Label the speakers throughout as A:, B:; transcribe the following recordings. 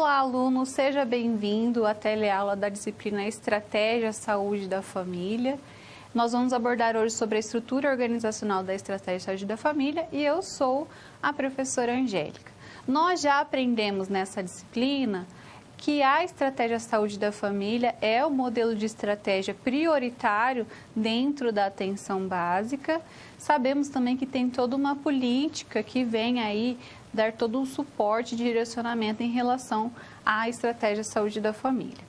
A: Olá, aluno, seja bem-vindo à teleaula da disciplina Estratégia Saúde da Família. Nós vamos abordar hoje sobre a estrutura organizacional da Estratégia Saúde da Família e eu sou a professora Angélica. Nós já aprendemos nessa disciplina que a Estratégia Saúde da Família é o modelo de estratégia prioritário dentro da atenção básica. Sabemos também que tem toda uma política que vem aí dar todo um suporte de direcionamento em relação à Estratégia Saúde da Família.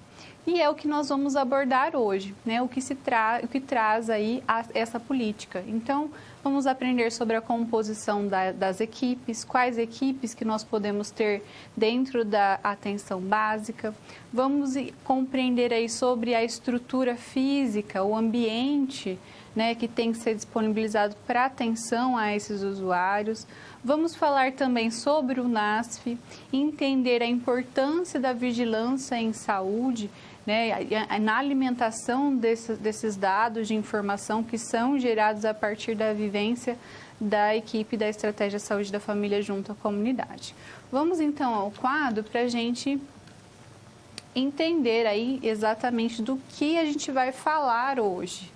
A: E é o que nós vamos abordar hoje, né? O que traz aí essa política. Então, vamos aprender sobre a composição das equipes, quais equipes que nós podemos ter dentro da atenção básica. Vamos compreender aí sobre a estrutura física, o ambiente, né, que tem que ser disponibilizado para atenção a esses usuários. Vamos falar também sobre o NASF, entender a importância da vigilância em saúde, né, na alimentação desses dados de informação que são gerados a partir da vivência da equipe da Estratégia Saúde da Família junto à comunidade. Vamos então ao quadro para a gente entender aí exatamente do que a gente vai falar hoje.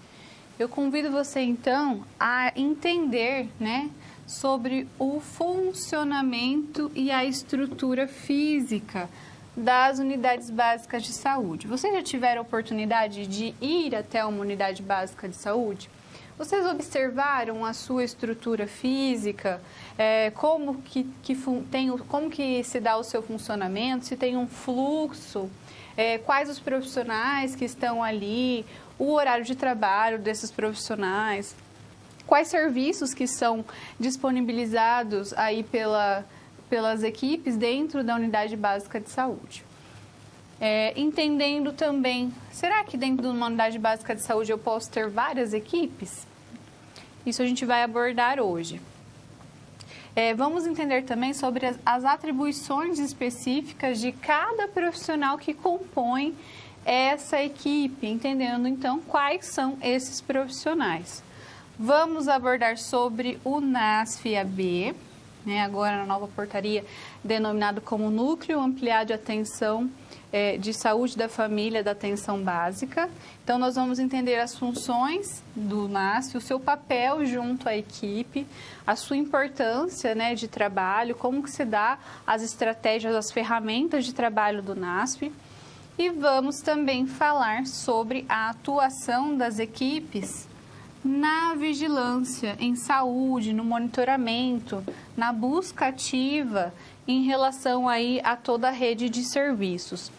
A: Eu convido você então a entender, né, sobre o funcionamento e a estrutura física das unidades básicas de saúde. Vocês já tiveram a oportunidade de ir até uma unidade básica de saúde? Vocês observaram a sua estrutura física, como que se dá o seu funcionamento, se tem um fluxo, quais os profissionais que estão ali, o horário de trabalho desses profissionais, quais serviços que são disponibilizados aí pelas equipes dentro da unidade básica de saúde. Entendendo também, será que dentro de uma unidade básica de saúde eu posso ter várias equipes? Isso a gente vai abordar hoje. Vamos entender também sobre as atribuições específicas de cada profissional que compõe essa equipe, entendendo então quais são esses profissionais. Vamos abordar sobre o NASF-AB, né, agora na nova portaria denominado como Núcleo Ampliado de Atenção de Saúde da Família da Atenção Básica. Então, nós vamos entender as funções do NASF, o seu papel junto à equipe, a sua importância, né, de trabalho, como que se dá as estratégias, as ferramentas de trabalho do NASF. E vamos também falar sobre a atuação das equipes na vigilância em saúde, no monitoramento, na busca ativa em relação aí a toda a rede de serviços.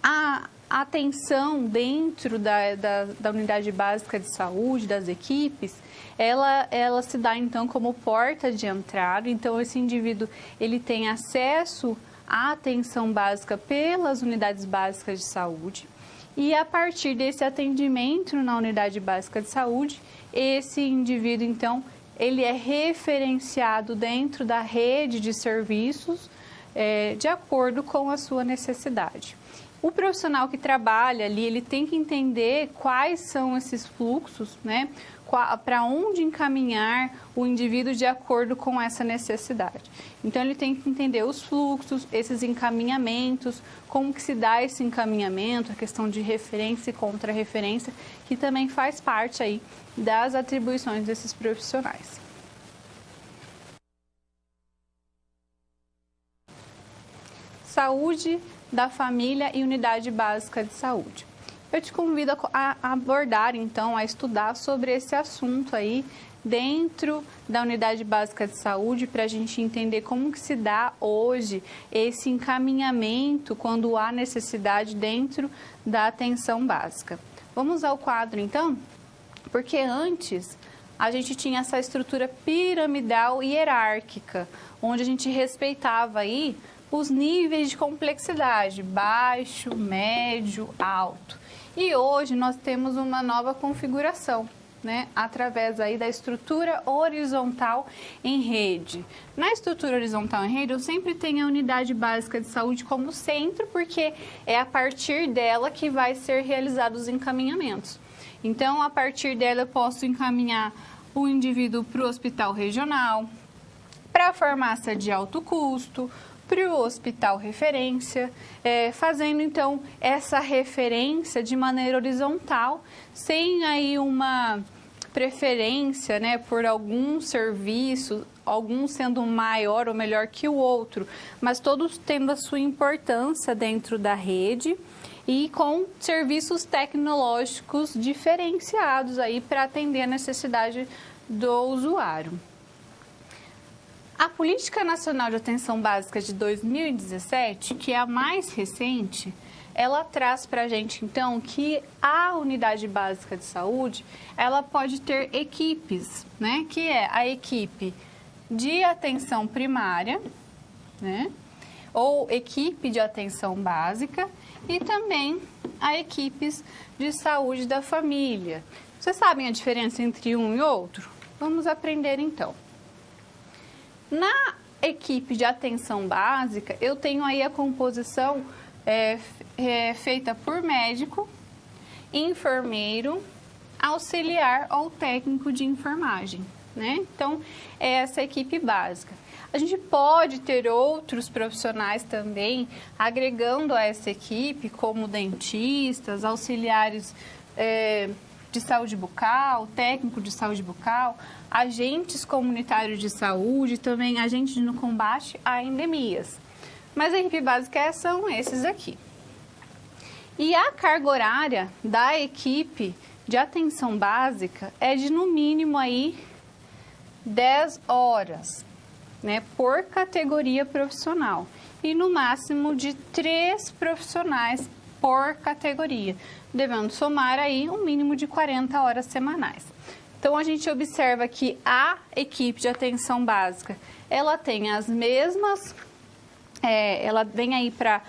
A: A atenção dentro da unidade básica de saúde, das equipes, ela se dá então como porta de entrada. Então esse indivíduo ele tem acesso à atenção básica pelas unidades básicas de saúde. E a partir desse atendimento na unidade básica de saúde, esse indivíduo, então, ele é referenciado dentro da rede de serviços de acordo com a sua necessidade. O profissional que trabalha ali, ele tem que entender quais são esses fluxos, né? Para onde encaminhar o indivíduo de acordo com essa necessidade. Então, ele tem que entender os fluxos, esses encaminhamentos, como que se dá esse encaminhamento, a questão de referência e contra-referência, que também faz parte aí das atribuições desses profissionais. Saúde da família e unidade básica de saúde. Eu te convido a abordar, então, a estudar sobre esse assunto aí dentro da unidade básica de saúde para a gente entender como que se dá hoje esse encaminhamento quando há necessidade dentro da atenção básica. Vamos ao quadro, então? Porque antes a gente tinha essa estrutura piramidal e hierárquica, onde a gente respeitava aí os níveis de complexidade, baixo, médio, alto. E hoje nós temos uma nova configuração, né, através aí da estrutura horizontal em rede. Na estrutura horizontal em rede, eu sempre tenho a unidade básica de saúde como centro, porque é a partir dela que vai ser realizados os encaminhamentos. Então, a partir dela, eu posso encaminhar o indivíduo para o hospital regional, para a farmácia de alto custo, para o hospital referência, fazendo então essa referência de maneira horizontal, sem aí uma preferência, né, por algum serviço, algum sendo maior ou melhor que o outro, mas todos tendo a sua importância dentro da rede e com serviços tecnológicos diferenciados aí para atender a necessidade do usuário. A Política Nacional de Atenção Básica de 2017, que é a mais recente, ela traz para a gente, então, que a unidade básica de saúde, ela pode ter equipes, né? Que é a equipe de atenção primária, né? Ou equipe de atenção básica e também a equipes de saúde da família. Vocês sabem a diferença entre um e outro? Vamos aprender, então. Na equipe de atenção básica, eu tenho aí a composição feita por médico, enfermeiro, auxiliar ou técnico de enfermagem, né? Então, é essa equipe básica. A gente pode ter outros profissionais também agregando a essa equipe, como dentistas, auxiliares de saúde bucal, técnico de saúde bucal, agentes comunitários de saúde, também agentes no combate a endemias. Mas a equipe básica são esses aqui. E a carga horária da equipe de atenção básica é de no mínimo aí 10 horas, né, por categoria profissional e no máximo de 3 profissionais por categoria, devendo somar aí um mínimo de 40 horas semanais. Então, a gente observa que a equipe de atenção básica, ela tem as mesmas, ela vem aí para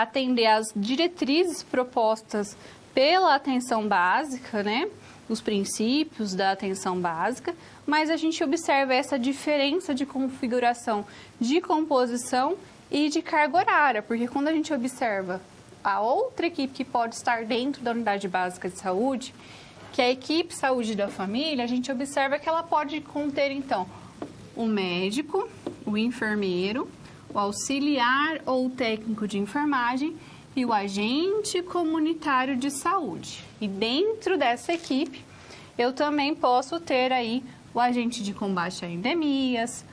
A: atender as diretrizes propostas pela atenção básica, né? Os princípios da atenção básica, mas a gente observa essa diferença de configuração, de composição e de carga horária, porque quando a gente observa a outra equipe que pode estar dentro da unidade básica de saúde, que é a equipe saúde da família, a gente observa que ela pode conter, então, o médico, o enfermeiro, o auxiliar ou técnico de enfermagem e o agente comunitário de saúde. E dentro dessa equipe, eu também posso ter aí o agente de combate a endemias,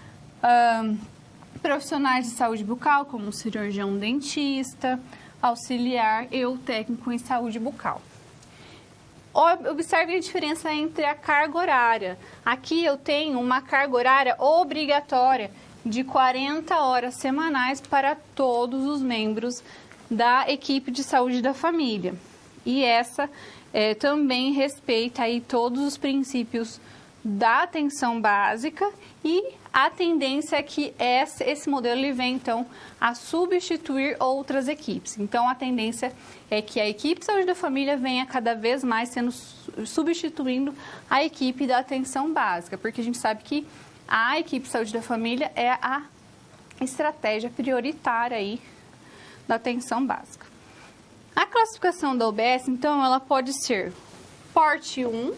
A: profissionais de saúde bucal, como o cirurgião dentista, auxiliar e o técnico em saúde bucal. Observe a diferença entre a carga horária. Aqui eu tenho uma carga horária obrigatória de 40 horas semanais para todos os membros da equipe de saúde da família. E essa também respeita aí todos os princípios da atenção básica e a tendência é que esse modelo ele vem, então, a substituir outras equipes. Então, a tendência é que a equipe de saúde da família venha cada vez mais substituindo a equipe da atenção básica, porque a gente sabe que a equipe de saúde da família é a estratégia prioritária aí da atenção básica. A classificação da UBS, então, ela pode ser porte 1.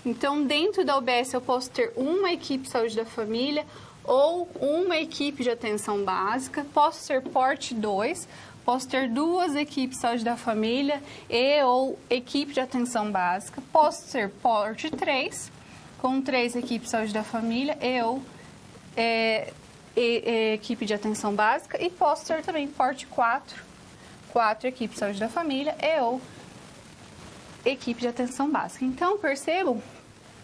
A: Então, dentro da UBS, eu posso ter uma equipe de saúde da família ou uma equipe de atenção básica. Posso ser porte 2, posso ter 2 equipes de saúde da família e ou equipe de atenção básica. Posso ser porte 3, com 3 equipes de saúde da família e ou equipe de atenção básica. E posso ter também porte 4, 4 equipes de saúde da família e ou equipe de atenção básica. Então, percebam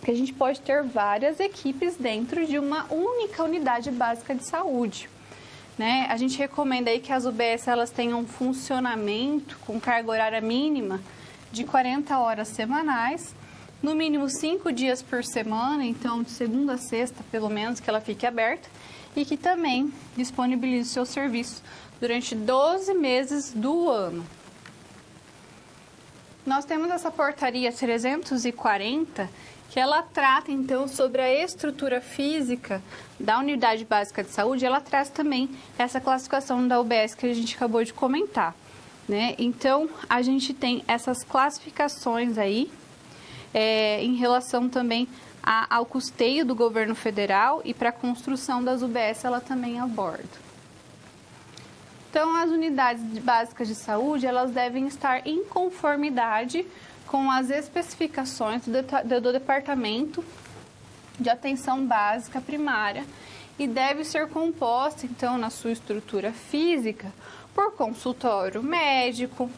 A: que a gente pode ter várias equipes dentro de uma única unidade básica de saúde, né? A gente recomenda aí que as UBS elas tenham um funcionamento com carga horária mínima de 40 horas semanais, no mínimo 5 dias por semana, então de segunda a sexta, pelo menos, que ela fique aberta, e que também disponibilize o seu serviço durante 12 meses do ano. Nós temos essa portaria 340, que ela trata, então, sobre a estrutura física da unidade básica de saúde. Ela traz também essa classificação da UBS que a gente acabou de comentar, né? Então, a gente tem essas classificações aí, em relação também ao custeio do governo federal e para a construção das UBS, ela também aborda. Então, as unidades básicas de saúde, elas devem estar em conformidade com as especificações do Departamento de Atenção Básica Primária e deve ser composta, então, na sua estrutura física, por consultório médico,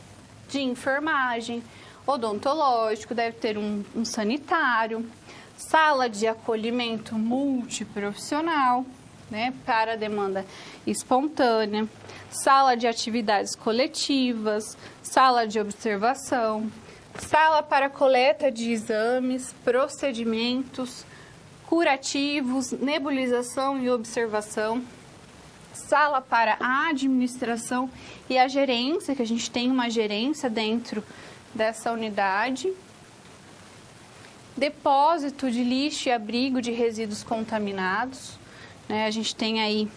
A: de enfermagem, odontológico, deve ter um sanitário, sala de acolhimento multiprofissional, né, para demanda espontânea, sala de atividades coletivas, sala de observação, sala para coleta de exames, procedimentos curativos, nebulização e observação, sala para a administração e a gerência, que a gente tem uma gerência dentro dessa unidade, depósito de lixo e abrigo de resíduos contaminados, né? A gente tem aí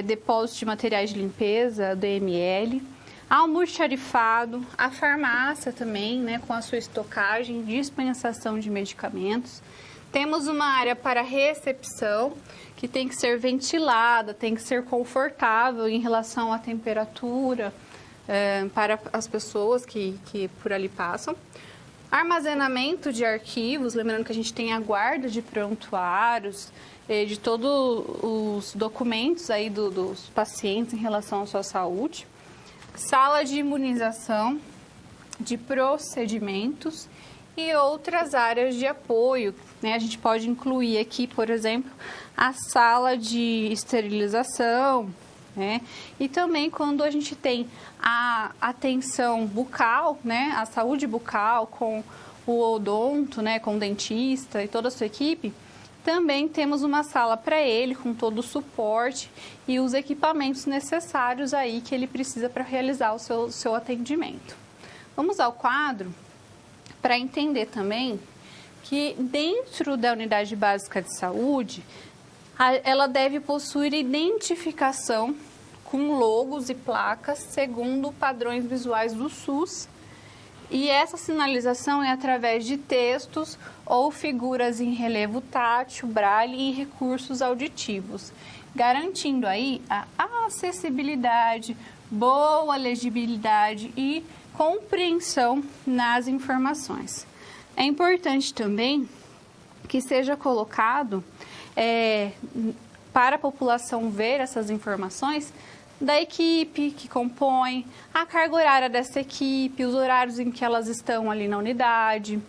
A: depósito de materiais de limpeza, DML, almoxarifado, a farmácia também, né, com a sua estocagem, dispensação de medicamentos. Temos uma área para recepção, que tem que ser ventilada, tem que ser confortável em relação à temperatura para as pessoas que por ali passam. Armazenamento de arquivos, lembrando que a gente tem a guarda de prontuários, de todos os documentos aí dos pacientes em relação à sua saúde. Sala de imunização, de procedimentos e outras áreas de apoio, né? A gente pode incluir aqui, por exemplo, a sala de esterilização, né? E também quando a gente tem a atenção bucal, né? A saúde bucal com o odonto, né? Com o dentista e toda a sua equipe, também temos uma sala para ele com todo o suporte e os equipamentos necessários aí que ele precisa para realizar o seu atendimento. Vamos ao quadro para entender também que dentro da unidade básica de saúde, ela deve possuir identificação com logos e placas segundo padrões visuais do SUS. E essa sinalização é através de textos ou figuras em relevo tátil, braille e recursos auditivos, garantindo aí a acessibilidade, boa legibilidade e compreensão nas informações. É importante também que seja colocado para a população ver essas informações da equipe que compõe, a carga horária dessa equipe, os horários em que elas estão ali na unidade,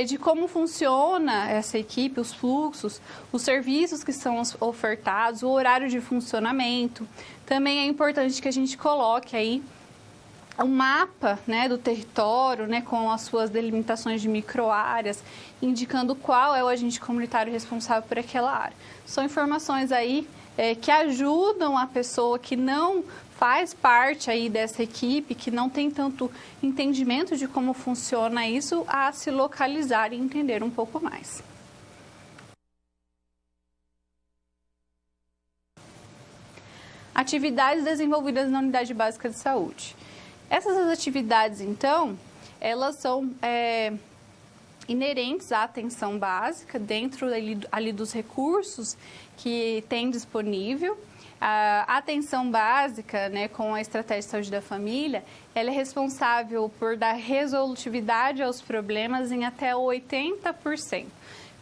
A: de como funciona essa equipe, os fluxos, os serviços que são ofertados, o horário de funcionamento. Também é importante que a gente coloque aí um mapa, né, do território, né, com as suas delimitações de microáreas, indicando qual é o agente comunitário responsável por aquela área. São informações aí que ajudam a pessoa que não faz parte aí dessa equipe, que não tem tanto entendimento de como funciona isso, a se localizar e entender um pouco mais. Atividades desenvolvidas na unidade básica de saúde. Essas atividades, então, elas são inerentes à atenção básica, dentro ali dos recursos que tem disponível. A atenção básica, né, com a estratégia de saúde da família, ela é responsável por dar resolutividade aos problemas em até 80%,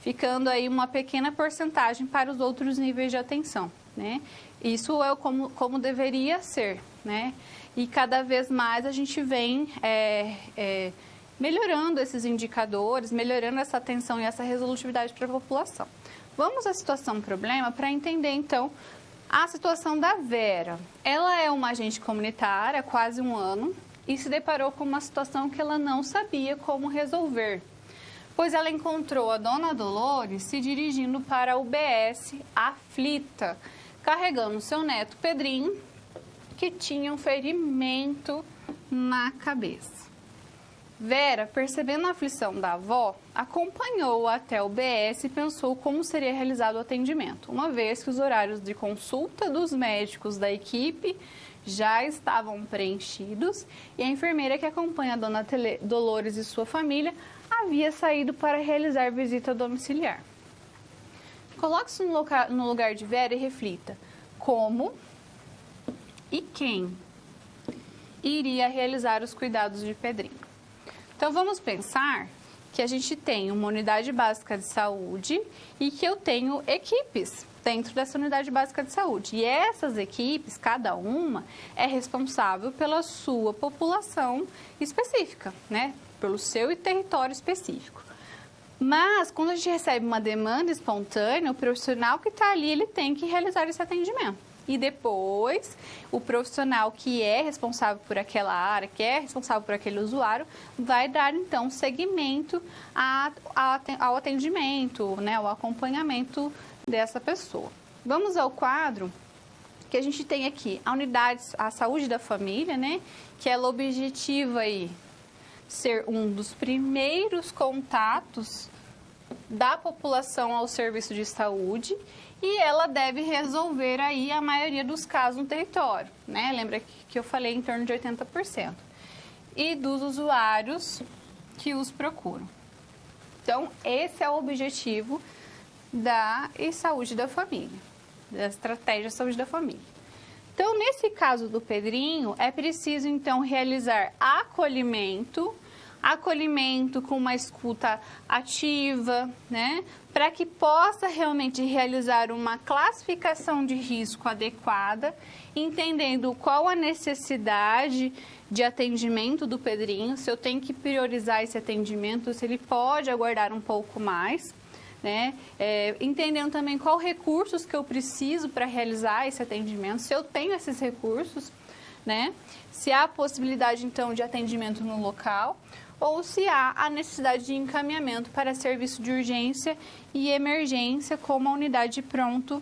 A: ficando aí uma pequena porcentagem para os outros níveis de atenção, né? Isso é como deveria ser, né? E cada vez mais a gente vem melhorando esses indicadores, melhorando essa atenção e essa resolutividade para a população. Vamos à situação problema para entender, então, a situação da Vera. Ela é uma agente comunitária há quase um ano e se deparou com uma situação que ela não sabia como resolver, pois ela encontrou a dona Dolores se dirigindo para a UBS aflita, carregando seu neto Pedrinho, que tinha um ferimento na cabeça. Vera, percebendo a aflição da avó, acompanhou-o até o UBS e pensou como seria realizado o atendimento, uma vez que os horários de consulta dos médicos da equipe já estavam preenchidos e a enfermeira que acompanha a dona Dolores e sua família havia saído para realizar visita domiciliar. Coloque-se no lugar de Vera e reflita como e quem iria realizar os cuidados de Pedrinho. Então, vamos pensar que a gente tem uma unidade básica de saúde e que eu tenho equipes dentro dessa unidade básica de saúde. E essas equipes, cada uma, é responsável pela sua população específica, né? Pelo seu território específico. Mas, quando a gente recebe uma demanda espontânea, o profissional que está ali, ele tem que realizar esse atendimento. E depois, o profissional que é responsável por aquela área, que é responsável por aquele usuário, vai dar, então, seguimento ao atendimento, né, ao acompanhamento dessa pessoa. Vamos ao quadro que a gente tem aqui, a unidade, a saúde da família, né, que ela objetiva aí ser um dos primeiros contatos da população ao serviço de saúde e ela deve resolver aí a maioria dos casos no território, né? Lembra que eu falei em torno de 80%. E dos usuários que os procuram. Então, esse é o objetivo da saúde da família, da estratégia de saúde da família. Então, nesse caso do Pedrinho, é preciso, então, realizar acolhimento com uma escuta ativa, né? Para que possa realmente realizar uma classificação de risco adequada, entendendo qual a necessidade de atendimento do Pedrinho, se eu tenho que priorizar esse atendimento, se ele pode aguardar um pouco mais, né? Entendendo também qual recursos que eu preciso para realizar esse atendimento, se eu tenho esses recursos, né? Se há a possibilidade, então, de atendimento no local, ou se há a necessidade de encaminhamento para serviço de urgência e emergência, como a unidade de pronto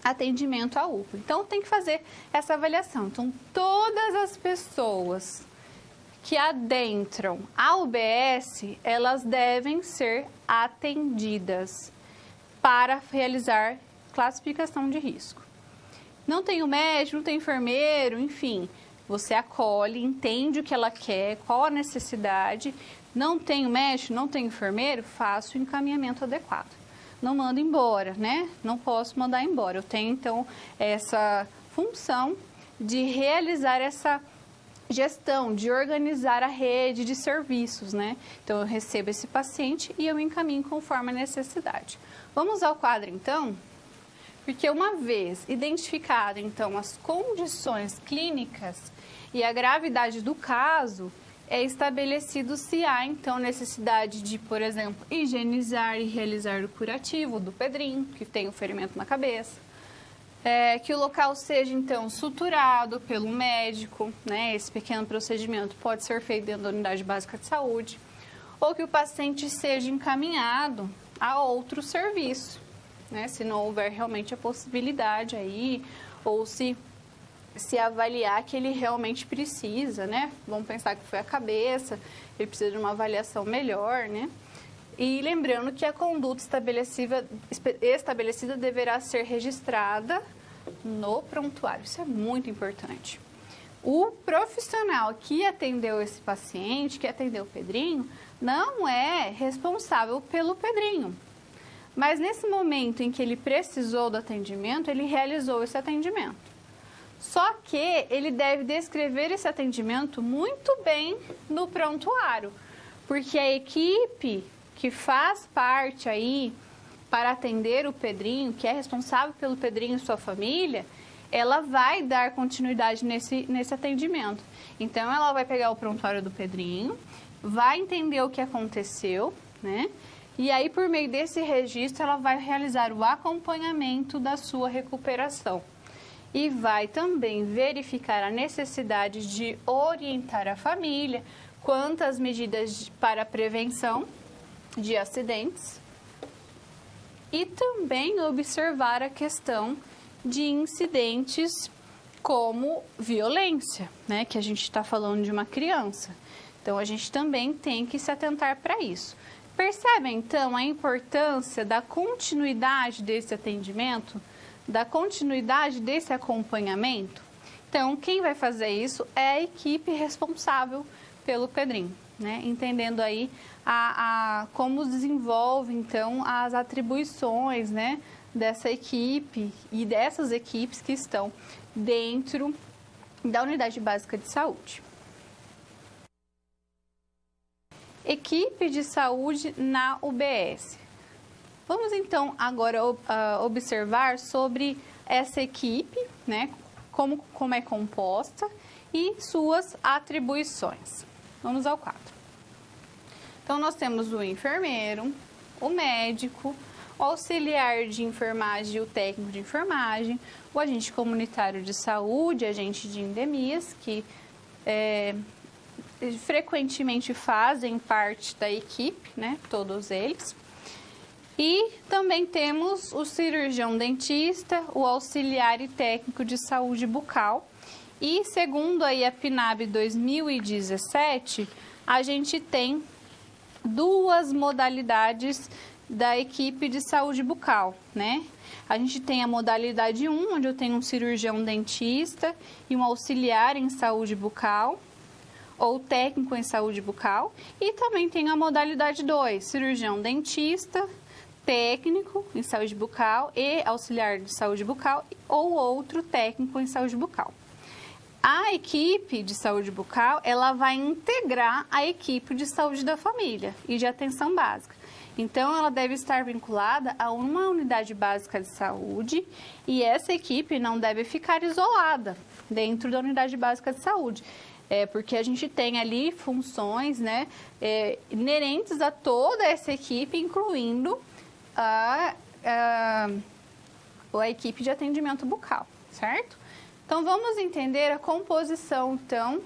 A: atendimento à UPA. Então, tem que fazer essa avaliação. Então, todas as pessoas que adentram a UBS, elas devem ser atendidas para realizar classificação de risco. Não tem o médico, não tem enfermeiro, enfim, você acolhe, entende o que ela quer, qual a necessidade. Não tem o médico, não tem enfermeiro, faço o encaminhamento adequado. Não mando embora, né? Não posso mandar embora. Eu tenho, então, essa função de realizar essa gestão, de organizar a rede de serviços, né? Então, eu recebo esse paciente e eu encaminho conforme a necessidade. Vamos ao quadro, então? Porque uma vez identificado, então, as condições clínicas e a gravidade do caso, é estabelecido se há, então, necessidade de, por exemplo, higienizar e realizar o curativo do Pedrinho, que tem o ferimento na cabeça. Que o local seja, então, suturado pelo médico, né? Esse pequeno procedimento pode ser feito dentro da unidade básica de saúde. Ou que o paciente seja encaminhado a outro serviço, né? Se não houver realmente a possibilidade aí, ou se avaliar que ele realmente precisa, né? Vamos pensar que foi a cabeça, ele precisa de uma avaliação melhor, né? E lembrando que a conduta estabelecida deverá ser registrada no prontuário. Isso é muito importante. O profissional que atendeu esse paciente, que atendeu o Pedrinho, não é responsável pelo Pedrinho. Mas nesse momento em que ele precisou do atendimento, ele realizou esse atendimento. Só que ele deve descrever esse atendimento muito bem no prontuário, porque a equipe que faz parte aí para atender o Pedrinho, que é responsável pelo Pedrinho e sua família, ela vai dar continuidade nesse atendimento. Então, ela vai pegar o prontuário do Pedrinho, vai entender o que aconteceu, né? E aí, por meio desse registro, ela vai realizar o acompanhamento da sua recuperação. E vai também verificar a necessidade de orientar a família quanto às medidas para a prevenção de acidentes e também observar a questão de incidentes como violência, né? Que a gente está falando de uma criança. Então, a gente também tem que se atentar para isso. Percebem, então, a importância da continuidade desse atendimento, da continuidade desse acompanhamento? Então, quem vai fazer isso é a equipe responsável pelo Pedrinho, né? Entendendo aí como desenvolve, então, as atribuições, né, dessa equipe e dessas equipes que estão dentro da unidade básica de saúde. Equipe de saúde na UBS. Vamos então agora observar sobre essa equipe, né? Como é composta e suas atribuições. Vamos ao quadro. Então, nós temos o enfermeiro, o médico, o auxiliar de enfermagem e o técnico de enfermagem, o agente comunitário de saúde, agente de endemias, que frequentemente fazem parte da equipe, né? Todos eles. E também temos o cirurgião dentista, o auxiliar e técnico de saúde bucal. E segundo aí a PNAB 2017, a gente tem duas modalidades da equipe de saúde bucal, né? A gente tem a modalidade 1, onde eu tenho um cirurgião dentista e um auxiliar em saúde bucal, ou técnico em saúde bucal. E também tem a modalidade 2, cirurgião dentista, técnico em saúde bucal e auxiliar de saúde bucal ou outro técnico em saúde bucal. A equipe de saúde bucal, ela vai integrar a equipe de saúde da família e de atenção básica. Então, ela deve estar vinculada a uma unidade básica de saúde e essa equipe não deve ficar isolada dentro da unidade básica de saúde. Porque a gente tem ali funções, né, inerentes a toda essa equipe, incluindo a equipe de atendimento bucal, certo? Então, vamos entender a composição, então,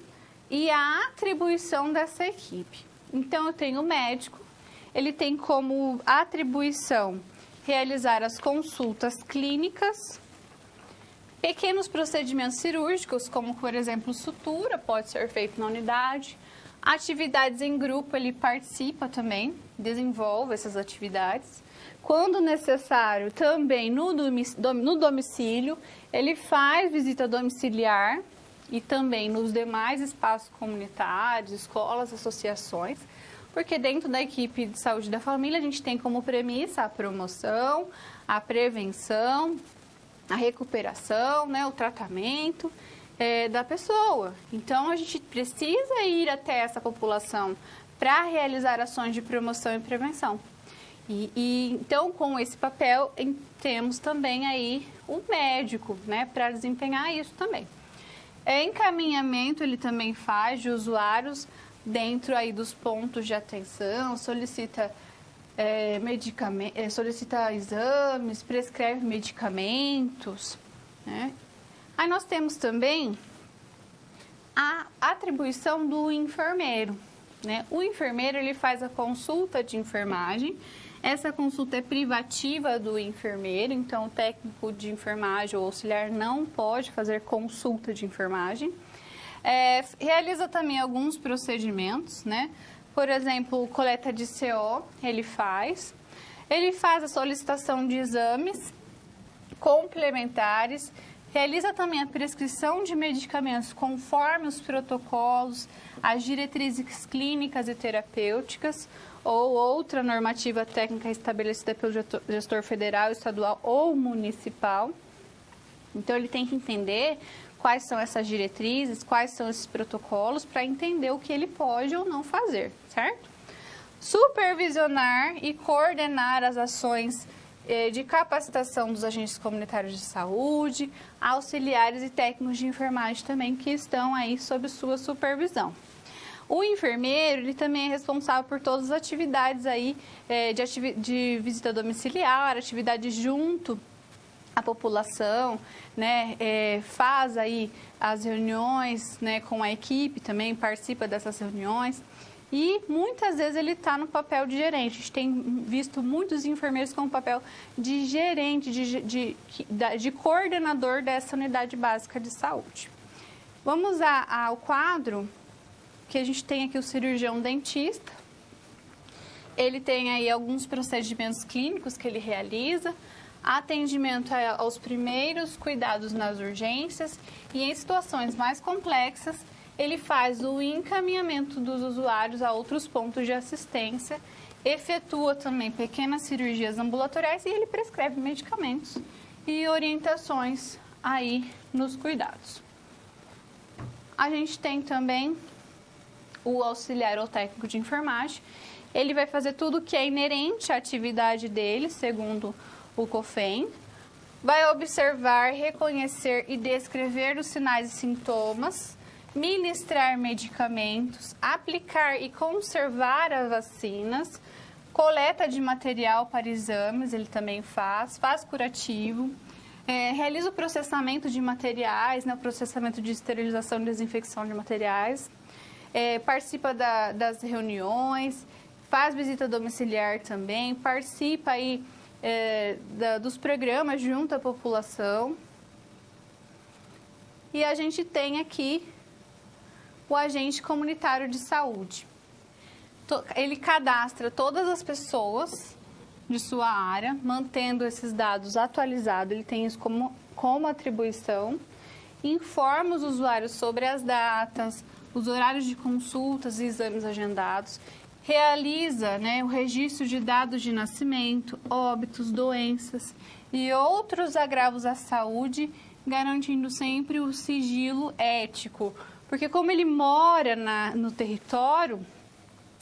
A: e a atribuição dessa equipe. Então, eu tenho o médico, ele tem como atribuição realizar as consultas clínicas, pequenos procedimentos cirúrgicos, como, por exemplo, sutura, pode ser feito na unidade. Atividades em grupo, ele participa também, desenvolve essas atividades. Quando necessário, também no domicílio, ele faz visita domiciliar e também nos demais espaços comunitários, escolas, associações, porque dentro da equipe de saúde da família a gente tem como premissa a promoção, a prevenção, a recuperação, né, o tratamento da pessoa. Então, a gente precisa ir até essa população para realizar ações de promoção e prevenção. Então, com esse papel, temos também aí o médico, né, para desempenhar isso também. Encaminhamento, ele também faz de usuários dentro aí dos pontos de atenção, solicita solicita exames, prescreve medicamentos, né? Aí nós temos também a atribuição do enfermeiro, né? O enfermeiro, ele faz a consulta de enfermagem. Essa consulta é privativa do enfermeiro, então o técnico de enfermagem ou auxiliar não pode fazer consulta de enfermagem. Realiza também alguns procedimentos, né? Por exemplo, coleta de CO, ele faz a solicitação de exames complementares, realiza também a prescrição de medicamentos conforme os protocolos, as diretrizes clínicas e terapêuticas ou outra normativa técnica estabelecida pelo gestor federal, estadual ou municipal. Então, ele tem que entender quais são essas diretrizes, quais são esses protocolos, para entender o que ele pode ou não fazer, certo? Supervisionar e coordenar as ações de capacitação dos agentes comunitários de saúde, auxiliares e técnicos de enfermagem também que estão aí sob sua supervisão. O enfermeiro, ele também é responsável por todas as atividades aí de visita domiciliar, atividades junto à população, né, faz aí as reuniões, né, com a equipe também, participa dessas reuniões e muitas vezes ele está no papel de gerente. A gente tem visto muitos enfermeiros com o papel de gerente, de coordenador dessa unidade básica de saúde. Vamos ao quadro que a gente tem aqui o cirurgião dentista. Ele tem aí alguns procedimentos clínicos que ele realiza, atendimento aos primeiros cuidados nas urgências e em situações mais complexas, ele faz o encaminhamento dos usuários a outros pontos de assistência, efetua também pequenas cirurgias ambulatoriais e ele prescreve medicamentos e orientações aí nos cuidados. a gente tem também o auxiliar ou técnico de enfermagem. Ele vai fazer tudo que é inerente à atividade dele, segundo o COFEN. Vai observar, reconhecer e descrever os sinais e sintomas, ministrar medicamentos, aplicar e conservar as vacinas, coleta de material para exames, ele também faz curativo, realiza o processamento de materiais, né, o processamento de esterilização e desinfecção de materiais, participa das reuniões, faz visita domiciliar também, participa aí dos programas junto à população. E a gente tem aqui o agente comunitário de saúde. Ele cadastra todas as pessoas de sua área, mantendo esses dados atualizados. Ele tem isso como atribuição. Informa os usuários sobre as datas, os horários de consultas e exames agendados. Realiza, né, o registro de dados de nascimento, óbitos, doenças e outros agravos à saúde, garantindo sempre o sigilo ético. Porque como ele mora no território,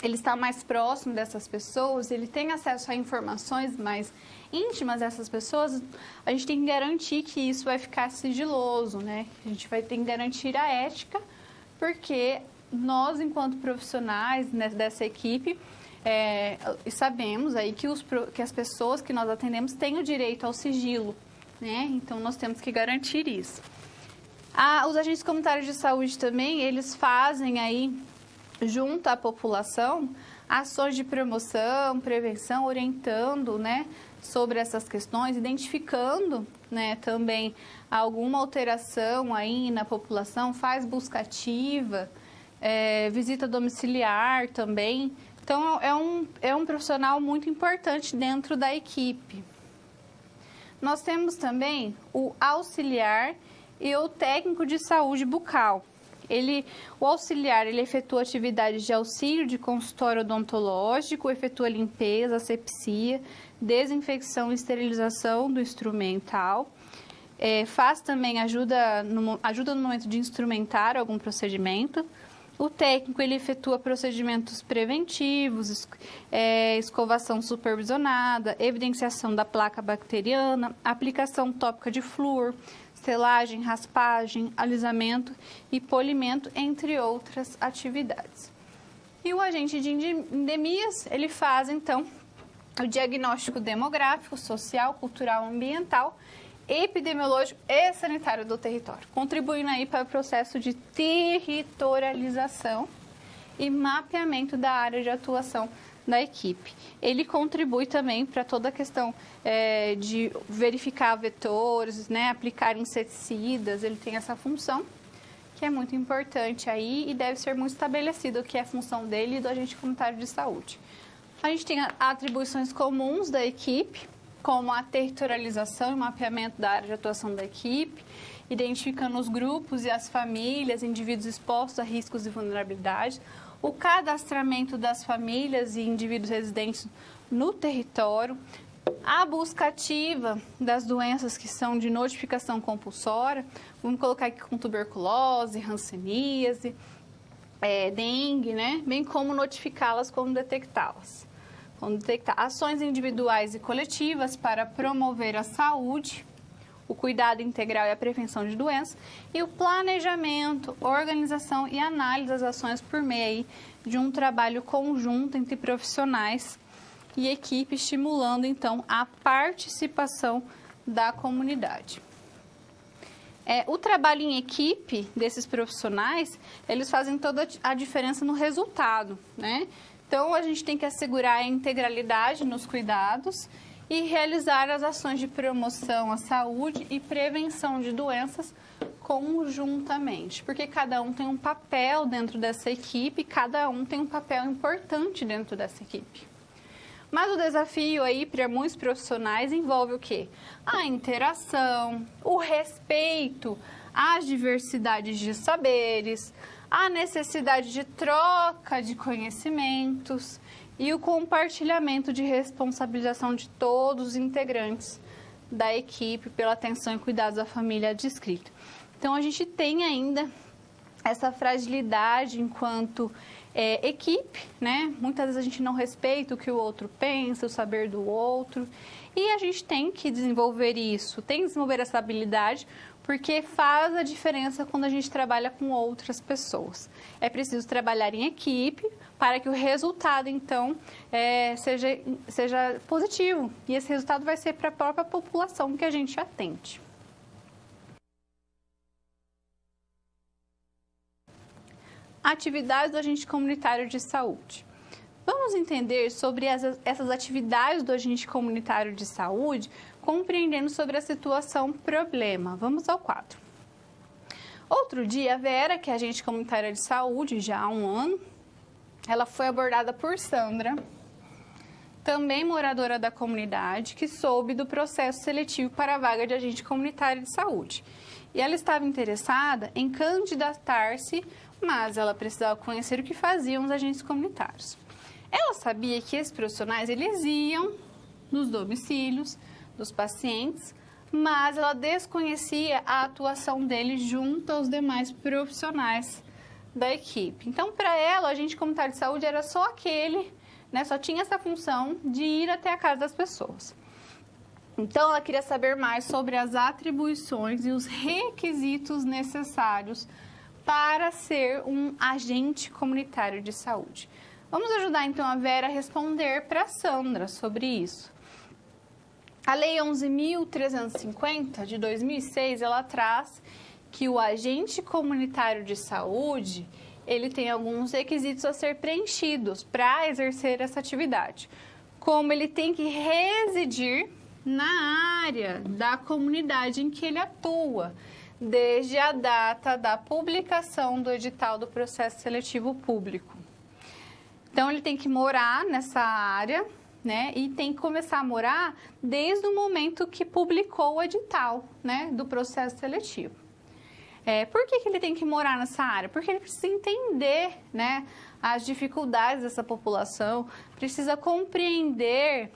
A: ele está mais próximo dessas pessoas, ele tem acesso a informações mais íntimas dessas pessoas, a gente tem que garantir que isso vai ficar sigiloso, né? A gente vai ter que garantir a ética, porque nós, enquanto profissionais, né, dessa equipe, sabemos aí que as pessoas que nós atendemos têm o direito ao sigilo, né? Então, nós temos que garantir isso. Os agentes comunitários de saúde também, eles fazem aí, junto à população, ações de promoção, prevenção, orientando, né, sobre essas questões, identificando, né, também alguma alteração aí na população, faz busca ativa, visita domiciliar também. Então, é um profissional muito importante dentro da equipe. Nós temos também o auxiliar e o técnico de saúde bucal. O auxiliar, ele efetua atividades de auxílio de consultório odontológico, efetua limpeza, asepsia, desinfecção e esterilização do instrumental. Faz também ajuda no momento de instrumentar algum procedimento. O técnico, ele efetua procedimentos preventivos, escovação supervisionada, evidenciação da placa bacteriana, aplicação tópica de flúor, selagem, raspagem, alisamento e polimento, entre outras atividades. E o agente de endemias, ele faz, então, o diagnóstico demográfico, social, cultural, ambiental, epidemiológico e sanitário do território, contribuindo aí para o processo de territorialização e mapeamento da área de atuação da equipe. Ele contribui também para toda a questão de verificar vetores, né, aplicar inseticidas, ele tem essa função, que é muito importante aí e deve ser muito estabelecido o que é a função dele e do agente comunitário de saúde. A gente tem atribuições comuns da equipe, como a territorialização e mapeamento da área de atuação da equipe, identificando os grupos e as famílias, indivíduos expostos a riscos e vulnerabilidades, o cadastramento das famílias e indivíduos residentes no território, a busca ativa das doenças que são de notificação compulsória, vamos colocar aqui com tuberculose, hanseníase, dengue, né? Bem como notificá-las, como detectá-las. Detectar ações individuais e coletivas para promover a saúde, o cuidado integral e a prevenção de doenças, e o planejamento, organização e análise das ações por meio de um trabalho conjunto entre profissionais e equipe, estimulando, então, a participação da comunidade. O trabalho em equipe desses profissionais, eles fazem toda a diferença no resultado, né? Então, a gente tem que assegurar a integralidade nos cuidados e realizar as ações de promoção à saúde e prevenção de doenças conjuntamente, porque cada um tem um papel dentro dessa equipe, cada um tem um papel importante dentro dessa equipe. Mas o desafio aí para muitos profissionais envolve o quê? A interação, o respeito às diversidades de saberes, a necessidade de troca de conhecimentos e o compartilhamento de responsabilização de todos os integrantes da equipe pela atenção e cuidados à família descrita. Então, a gente tem ainda essa fragilidade enquanto equipe, né? Muitas vezes a gente não respeita o que o outro pensa, o saber do outro, e a gente tem que desenvolver isso, tem que desenvolver essa habilidade, porque faz a diferença quando a gente trabalha com outras pessoas. É preciso trabalhar em equipe para que o resultado, então, seja positivo, e esse resultado vai ser para a própria população que a gente atende. Atividades do agente comunitário de saúde. Vamos entender sobre essas atividades do agente comunitário de saúde, compreendendo sobre a situação problema. Vamos ao quadro. Outro dia, a Vera, que é agente comunitária de saúde já há um ano, ela foi abordada por Sandra, também moradora da comunidade, que soube do processo seletivo para a vaga de agente comunitário de saúde. E ela estava interessada em candidatar-se, mas ela precisava conhecer o que faziam os agentes comunitários. Ela sabia que esses profissionais, eles iam nos domicílios dos pacientes, mas ela desconhecia a atuação deles junto aos demais profissionais da equipe. Então, para ela, o agente comunitário de saúde era só aquele, né, só tinha essa função de ir até a casa das pessoas. Então, ela queria saber mais sobre as atribuições e os requisitos necessários para ser um agente comunitário de saúde. Vamos ajudar, então, a Vera a responder para a Sandra sobre isso. A Lei 11.350, de 2006, ela traz que o agente comunitário de saúde, ele tem alguns requisitos a ser preenchidos para exercer essa atividade. Como ele tem que residir na área da comunidade em que ele atua, desde a data da publicação do edital do processo seletivo público. Então, ele tem que morar nessa área, né? E tem que começar a morar desde o momento que publicou o edital, né, do processo seletivo. Por que ele tem que morar nessa área? Porque ele precisa entender, né, as dificuldades dessa população, precisa compreender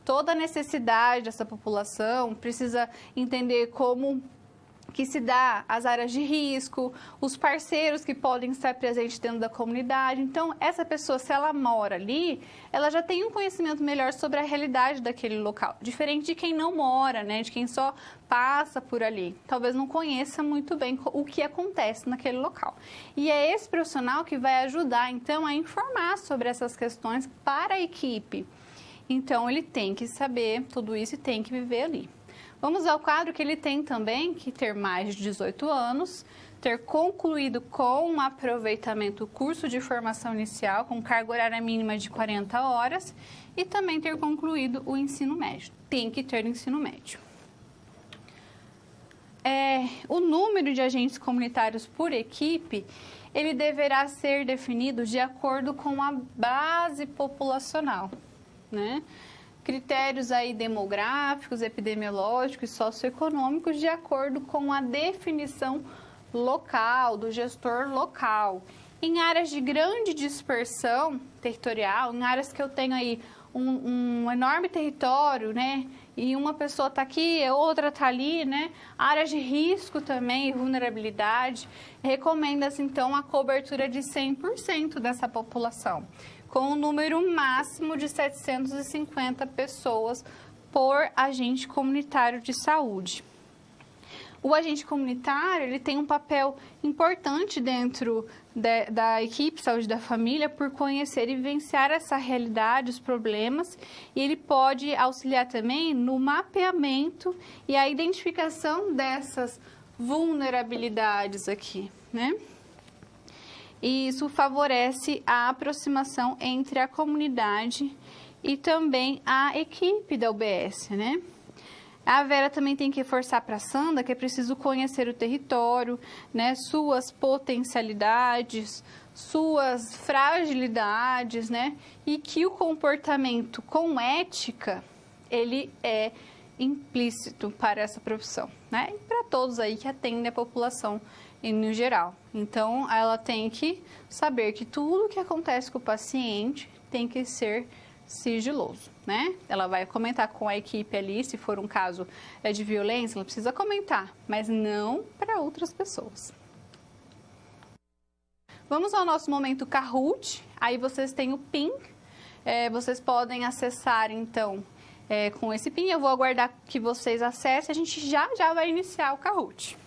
A: toda a necessidade dessa população, precisa entender como que se dá as áreas de risco, os parceiros que podem estar presentes dentro da comunidade. Então, essa pessoa, se ela mora ali, ela já tem um conhecimento melhor sobre a realidade daquele local, diferente de quem não mora, né, de quem só passa por ali. Talvez não conheça muito bem o que acontece naquele local. E é esse profissional que vai ajudar, então, a informar sobre essas questões para a equipe. Então, ele tem que saber tudo isso e tem que viver ali. Vamos ao quadro que ele tem também que ter mais de 18 anos, ter concluído com um aproveitamento o curso de formação inicial com carga horária mínima de 40 horas e também ter concluído o ensino médio. Tem que ter ensino médio. O número de agentes comunitários por equipe, ele deverá ser definido de acordo com a base populacional, né? Critérios aí demográficos, epidemiológicos e socioeconômicos de acordo com a definição local, do gestor local. Em áreas de grande dispersão territorial, em áreas que eu tenho aí um enorme território, né? E uma pessoa está aqui, outra está ali, né? Áreas de risco também e vulnerabilidade. Recomenda-se, então, a cobertura de 100% dessa população, com um número máximo de 750 pessoas por agente comunitário de saúde. O agente comunitário, ele tem um papel importante dentro da equipe Saúde da Família por conhecer e vivenciar essa realidade, os problemas, e ele pode auxiliar também no mapeamento e a identificação dessas vulnerabilidades aqui, né? E isso favorece a aproximação entre a comunidade e também a equipe da UBS, né? A Vera também tem que reforçar para a Sandra que é preciso conhecer o território, né? Suas potencialidades, suas fragilidades, né? E que o comportamento com ética, ele é implícito para essa profissão, né? E para todos aí que atendem a população no geral. Então, ela tem que saber que tudo que acontece com o paciente tem que ser sigiloso, né? Ela vai comentar com a equipe ali, se for um caso de violência, ela precisa comentar, mas não para outras pessoas. Vamos ao nosso momento Kahoot. Aí vocês têm o PIN. Vocês podem acessar, então, com esse PIN. Eu vou aguardar que vocês acessem. A gente já vai iniciar o Kahoot.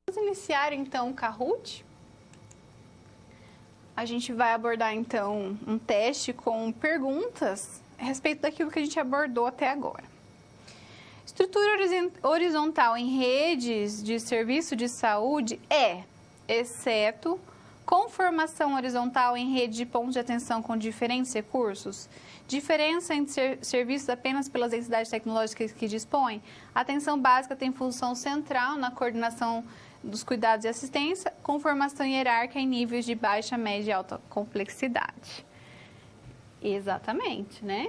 A: Vamos iniciar, então, o Kahoot. A gente vai abordar, então, um teste com perguntas a respeito daquilo que a gente abordou até agora. Estrutura horizontal em redes de serviço de saúde exceto conformação horizontal em rede de pontos de atenção com diferentes recursos, diferença entre serviços apenas pelas entidades tecnológicas que dispõem, a atenção básica tem função central na coordenação dos cuidados e assistência, conformação hierárquica em níveis de baixa, média e alta complexidade. Exatamente, né?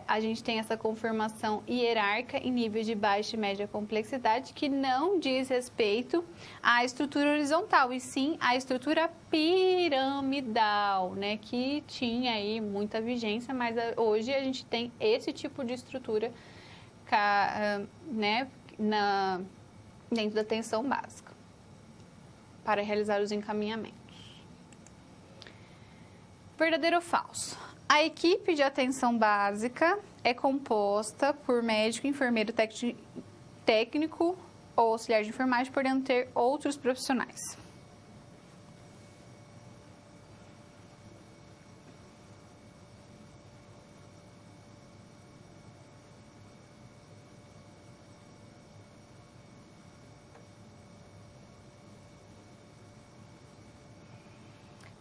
A: A gente tem essa conformação hierárquica em níveis de baixa e média complexidade que não diz respeito à estrutura horizontal, e sim à estrutura piramidal, né? Que tinha aí muita vigência, mas hoje a gente tem esse tipo de estrutura, né? Dentro da atenção básica, para realizar os encaminhamentos. Verdadeiro ou falso? A equipe de atenção básica é composta por médico, enfermeiro, técnico ou auxiliar de enfermagem, podendo ter outros profissionais.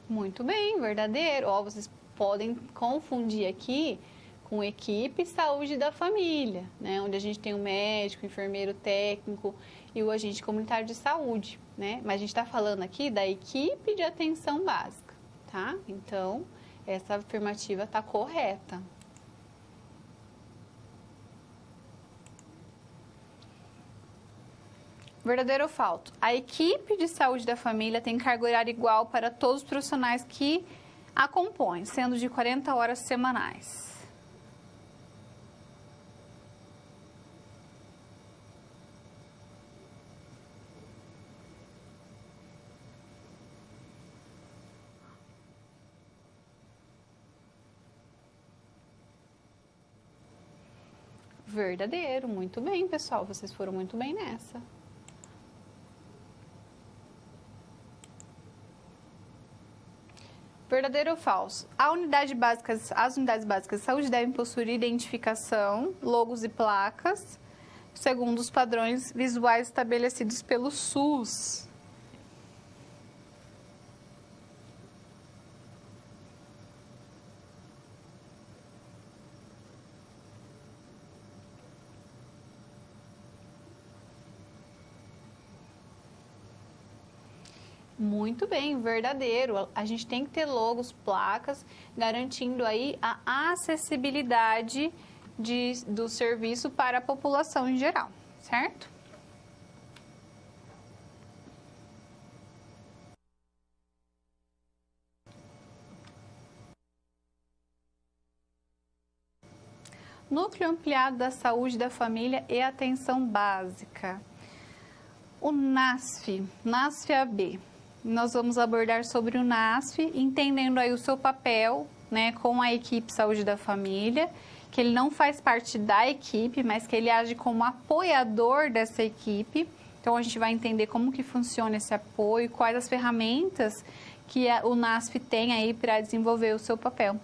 A: Muito bem, verdadeiro. Vocês podem confundir aqui com equipe saúde da família, né? Onde a gente tem o médico, o enfermeiro técnico e o agente comunitário de saúde, né? Mas a gente está falando aqui da equipe de atenção básica, tá? Então, essa afirmativa está correta. Verdadeiro ou falso? A equipe de saúde da família tem carga horária igual para todos os profissionais que a compõem, sendo de 40 horas semanais. Verdadeiro, muito bem, pessoal, vocês foram muito bem nessa. Verdadeiro ou falso? As unidades básicas de saúde devem possuir identificação, logos e placas, segundo os padrões visuais estabelecidos pelo SUS. Muito bem, verdadeiro. A gente tem que ter logos, placas, garantindo aí a acessibilidade do serviço para a população em geral, certo? Núcleo ampliado da saúde da família e atenção básica. O NASF AB. Nós vamos abordar sobre o NASF, entendendo aí o seu papel né, com a equipe Saúde da Família, que ele não faz parte da equipe, mas que ele age como apoiador dessa equipe. Então, a gente vai entender como que funciona esse apoio, quais as ferramentas que o NASF tem aí para desenvolver o seu papel,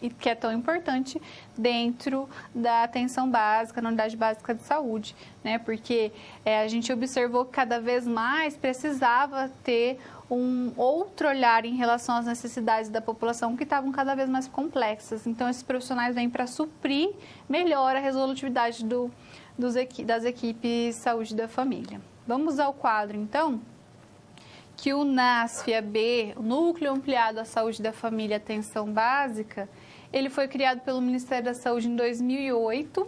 A: e que é tão importante dentro da atenção básica, na unidade básica de saúde, né? Porque a gente observou que cada vez mais precisava ter um outro olhar em relação às necessidades da população que estavam cada vez mais complexas. Então, esses profissionais vêm para suprir melhor a resolutividade das equipes Saúde da Família. Vamos ao quadro, então, que o NASF-AB, o Núcleo Ampliado à Saúde da Família e Atenção Básica, ele foi criado pelo Ministério da Saúde em 2008.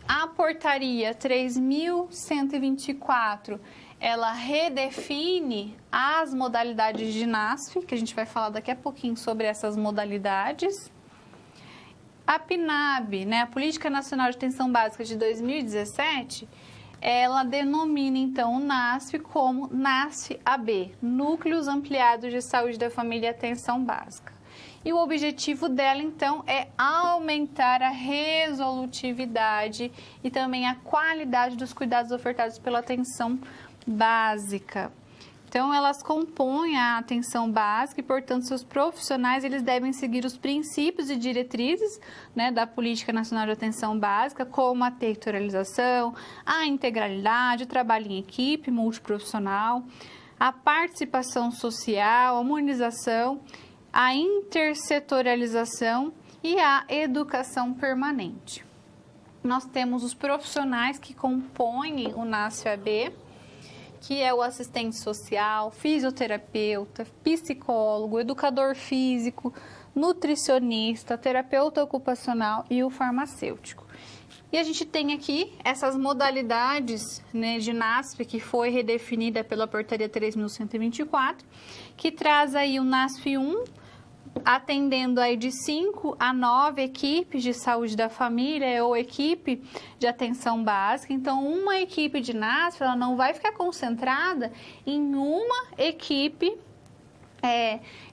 A: A portaria 3.124, ela redefine as modalidades de NASF, que a gente vai falar daqui a pouquinho sobre essas modalidades. A PNAB, né, a Política Nacional de Atenção Básica de 2017, ela denomina, então, o NASF como NASF-AB, Núcleos Ampliados de Saúde da Família e Atenção Básica. E o objetivo dela, então, é aumentar a resolutividade e também a qualidade dos cuidados ofertados pela atenção básica. Então, elas compõem a atenção básica e, portanto, seus profissionais eles devem seguir os princípios e diretrizes, né, da Política Nacional de Atenção Básica, como a territorialização, a integralidade, o trabalho em equipe multiprofissional, a participação social, a humanização, a intersetorialização e a educação permanente. Nós temos os profissionais que compõem o NASF-AB, que é o assistente social, fisioterapeuta, psicólogo, educador físico, nutricionista, terapeuta ocupacional e o farmacêutico. E a gente tem aqui essas modalidades, né, de NASF, que foi redefinida pela portaria 3.124, que traz aí o NASF-1, atendendo aí de 5 a 9 equipes de saúde da família ou equipe de atenção básica. Então, uma equipe de NASF, ela não vai ficar concentrada em uma equipe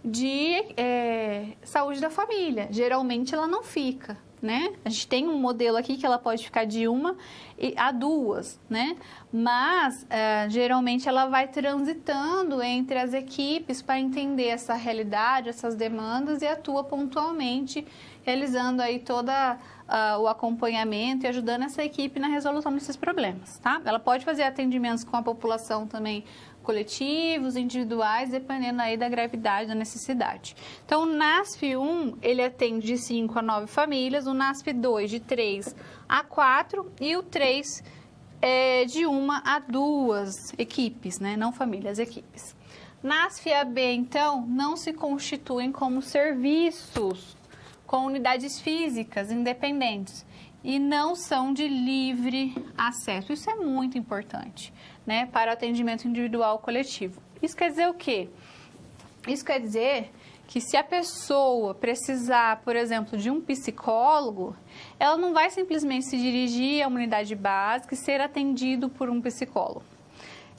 A: de saúde da família. Geralmente, ela não fica, né? A gente tem um modelo aqui que ela pode ficar de 1 a 2, né? Mas, geralmente, ela vai transitando entre as equipes para entender essa realidade, essas demandas e atua pontualmente, realizando aí toda o acompanhamento e ajudando essa equipe na resolução desses problemas, tá? Ela pode fazer atendimentos com a população também coletivos, individuais, dependendo aí da gravidade, da necessidade. Então, o NASF-1, ele atende de 5 a 9 famílias, o NASF-2 de 3 a 4 e o 3 de 1 a 2 equipes, né? Não famílias, equipes. NASF-AB, então, não se constituem como serviços com unidades físicas independentes e não são de livre acesso. Isso é muito importante, né, para o atendimento individual coletivo. Isso quer dizer o quê? Isso quer dizer que se a pessoa precisar, por exemplo, de um psicólogo, ela não vai simplesmente se dirigir a uma unidade básica e ser atendido por um psicólogo.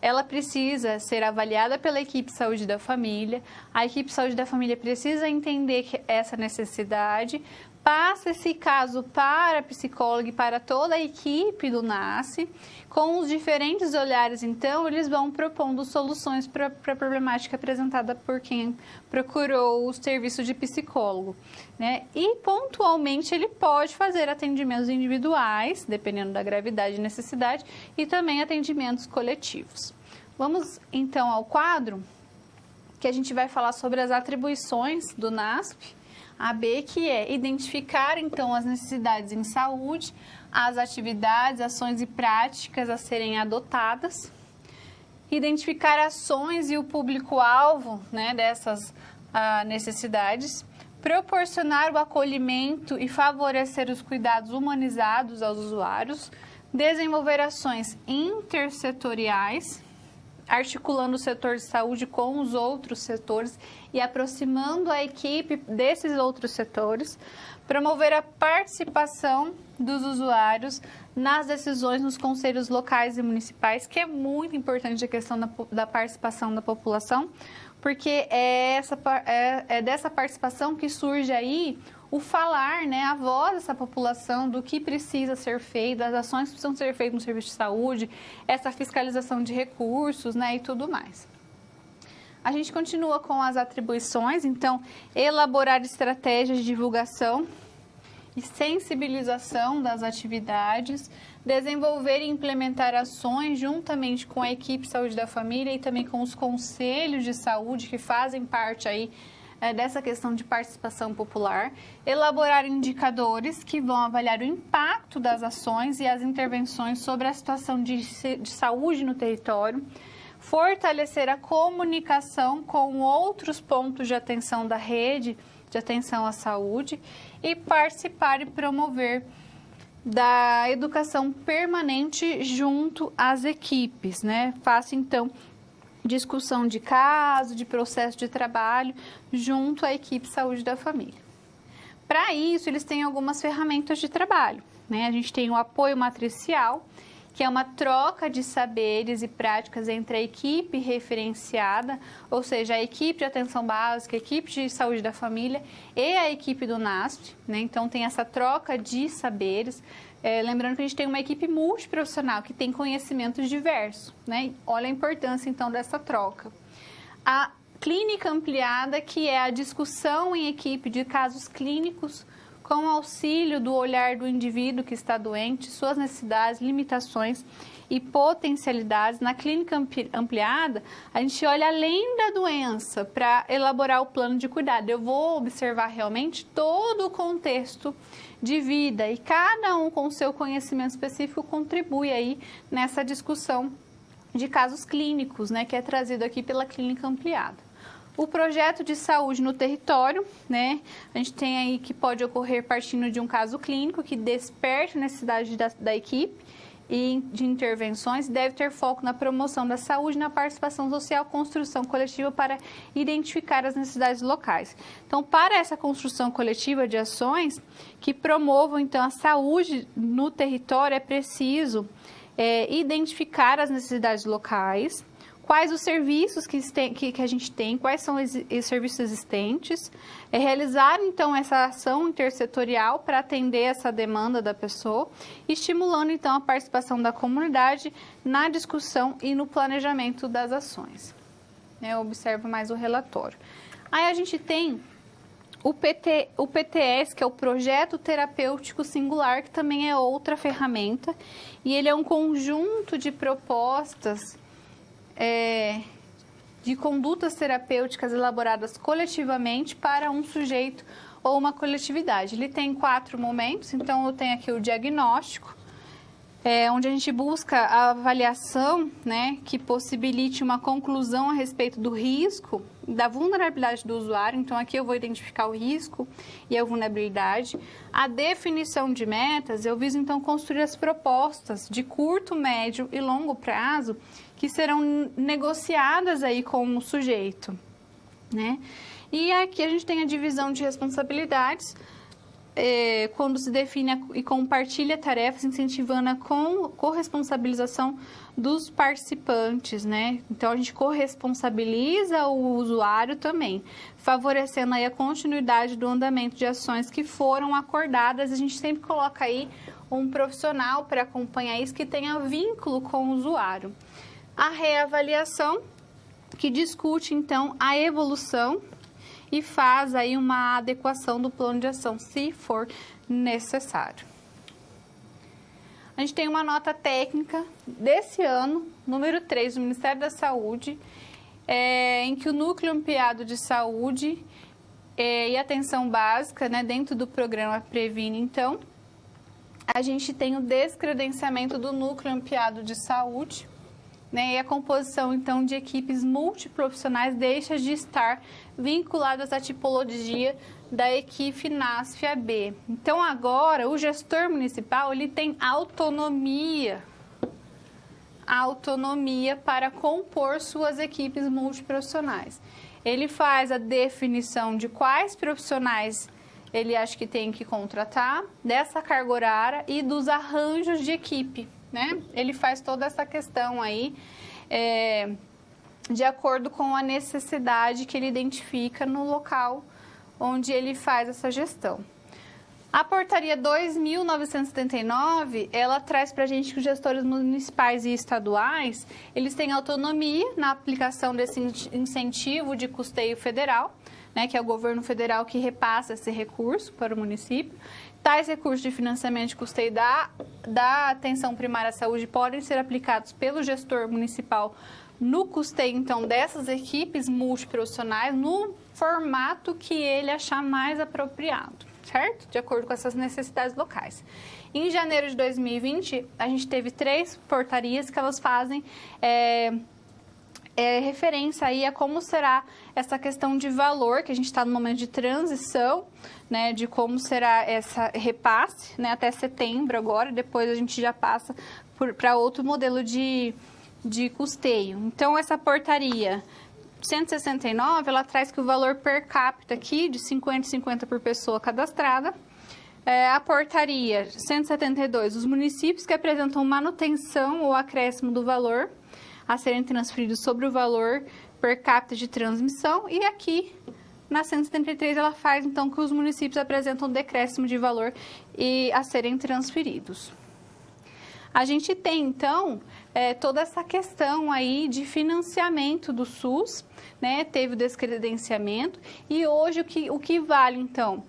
A: Ela precisa ser avaliada pela equipe Saúde da Família, a equipe Saúde da Família precisa entender essa necessidade, passa esse caso para a psicóloga e para toda a equipe do NASF. Com os diferentes olhares, então, eles vão propondo soluções para a problemática apresentada por quem procurou o serviço de psicólogo, né? E, pontualmente, ele pode fazer atendimentos individuais, dependendo da gravidade e necessidade, e também atendimentos coletivos. Vamos, então, ao quadro, que a gente vai falar sobre as atribuições do NASF. A B, que é identificar, então, as necessidades em saúde, as atividades, ações e práticas a serem adotadas, identificar ações e o público-alvo, né, dessas necessidades, proporcionar o acolhimento e favorecer os cuidados humanizados aos usuários, desenvolver ações intersetoriais, articulando o setor de saúde com os outros setores e aproximando a equipe desses outros setores, promover a participação dos usuários nas decisões nos conselhos locais e municipais, que é muito importante a questão da participação da população, porque é dessa participação que surge aí o falar, né, a voz dessa população do que precisa ser feito, das ações que precisam ser feitas no serviço de saúde, essa fiscalização de recursos, né, e tudo mais. A gente continua com as atribuições, então, elaborar estratégias de divulgação e sensibilização das atividades, desenvolver e implementar ações juntamente com a equipe de saúde da família e também com os conselhos de saúde que fazem parte aí dessa questão de participação popular, elaborar indicadores que vão avaliar o impacto das ações e as intervenções sobre a situação de saúde no território, fortalecer a comunicação com outros pontos de atenção da rede de atenção à saúde e participar e promover da educação permanente junto às equipes, né? Faça, então, discussão de caso, de processo de trabalho junto à equipe de saúde da família. Para isso, eles têm algumas ferramentas de trabalho, né? A gente tem o apoio matricial, que é uma troca de saberes e práticas entre a equipe referenciada, ou seja, a equipe de atenção básica, a equipe de saúde da família e a equipe do NASP, né? Então, tem essa troca de saberes. Lembrando que a gente tem uma equipe multiprofissional que tem conhecimentos diversos, né? Olha a importância, então, dessa troca. A clínica ampliada, que é a discussão em equipe de casos clínicos com auxílio do olhar do indivíduo que está doente, suas necessidades, limitações e potencialidades. Na clínica ampliada, a gente olha além da doença para elaborar o plano de cuidado. Eu vou observar realmente todo o contexto de vida e cada um com o seu conhecimento específico contribui aí nessa discussão de casos clínicos, né, que é trazido aqui pela clínica ampliada. O projeto de saúde no território, né, a gente tem aí que pode ocorrer partindo de um caso clínico que desperte a necessidade da equipe e de intervenções, deve ter foco na promoção da saúde, na participação social, construção coletiva para identificar as necessidades locais. Então, para essa construção coletiva de ações que promovam, então, a saúde no território, é preciso identificar as necessidades locais, quais os serviços que a gente tem, quais são os serviços existentes, realizar, então, essa ação intersetorial para atender essa demanda da pessoa, estimulando, então, a participação da comunidade na discussão e no planejamento das ações. Eu observo mais o relatório. Aí a gente tem o PTS, que é o Projeto Terapêutico Singular, que também é outra ferramenta, e ele é um conjunto de propostas de condutas terapêuticas elaboradas coletivamente para um sujeito ou uma coletividade. Ele tem 4 momentos, então eu tenho aqui o diagnóstico, onde a gente busca a avaliação, né, que possibilite uma conclusão a respeito do risco, da vulnerabilidade do usuário. Então, aqui eu vou identificar o risco e a vulnerabilidade. A definição de metas, eu viso, então, construir as propostas de curto, médio e longo prazo que serão negociadas aí com o sujeito, né? E aqui a gente tem a divisão de responsabilidades, quando se define e compartilha tarefas, incentivando a corresponsabilização dos participantes, né? Então, a gente corresponsabiliza o usuário também, favorecendo aí a continuidade do andamento de ações que foram acordadas. A gente sempre coloca aí um profissional para acompanhar isso que tenha vínculo com o usuário. A reavaliação, que discute, então, a evolução e faz aí uma adequação do plano de ação, se for necessário. A gente tem uma nota técnica desse ano, número 3, do Ministério da Saúde, em que o Núcleo Ampliado de Saúde e Atenção Básica, né, dentro do programa Previne, então, a gente tem o descredenciamento do Núcleo Ampliado de Saúde, né, e a composição, então, de equipes multiprofissionais deixa de estar vinculadas à tipologia da equipe NASF-AB. Então, agora, o gestor municipal, ele tem autonomia para compor suas equipes multiprofissionais. Ele faz a definição de quais profissionais ele acha que tem que contratar, dessa carga horária e dos arranjos de equipe, né? Ele faz toda essa questão aí de acordo com a necessidade que ele identifica no local onde ele faz essa gestão. A portaria 2.979, ela traz para a gente que os gestores municipais e estaduais, eles têm autonomia na aplicação desse incentivo de custeio federal, né, que é o governo federal que repassa esse recurso para o município. Tais recursos de financiamento de custeio da atenção primária à saúde podem ser aplicados pelo gestor municipal no custeio, então, dessas equipes multiprofissionais, no formato que ele achar mais apropriado, certo? De acordo com essas necessidades locais. Em janeiro de 2020, a gente teve 3 portarias que elas fazem referência aí a como será essa questão de valor, que a gente está no momento de transição, né, de como será essa repasse, né, até setembro agora, depois a gente já passa para outro modelo de custeio. Então, essa portaria 169, ela traz que o valor per capita aqui, de 50 por pessoa cadastrada. A portaria 172, os municípios que apresentam manutenção ou acréscimo do valor a serem transferidos sobre o valor per capita de transmissão. E aqui, na 173, ela faz, então, que os municípios apresentam decréscimo de valor e a serem transferidos. A gente tem, então, toda essa questão aí de financiamento do SUS, né? Teve o descredenciamento e hoje o que vale, então,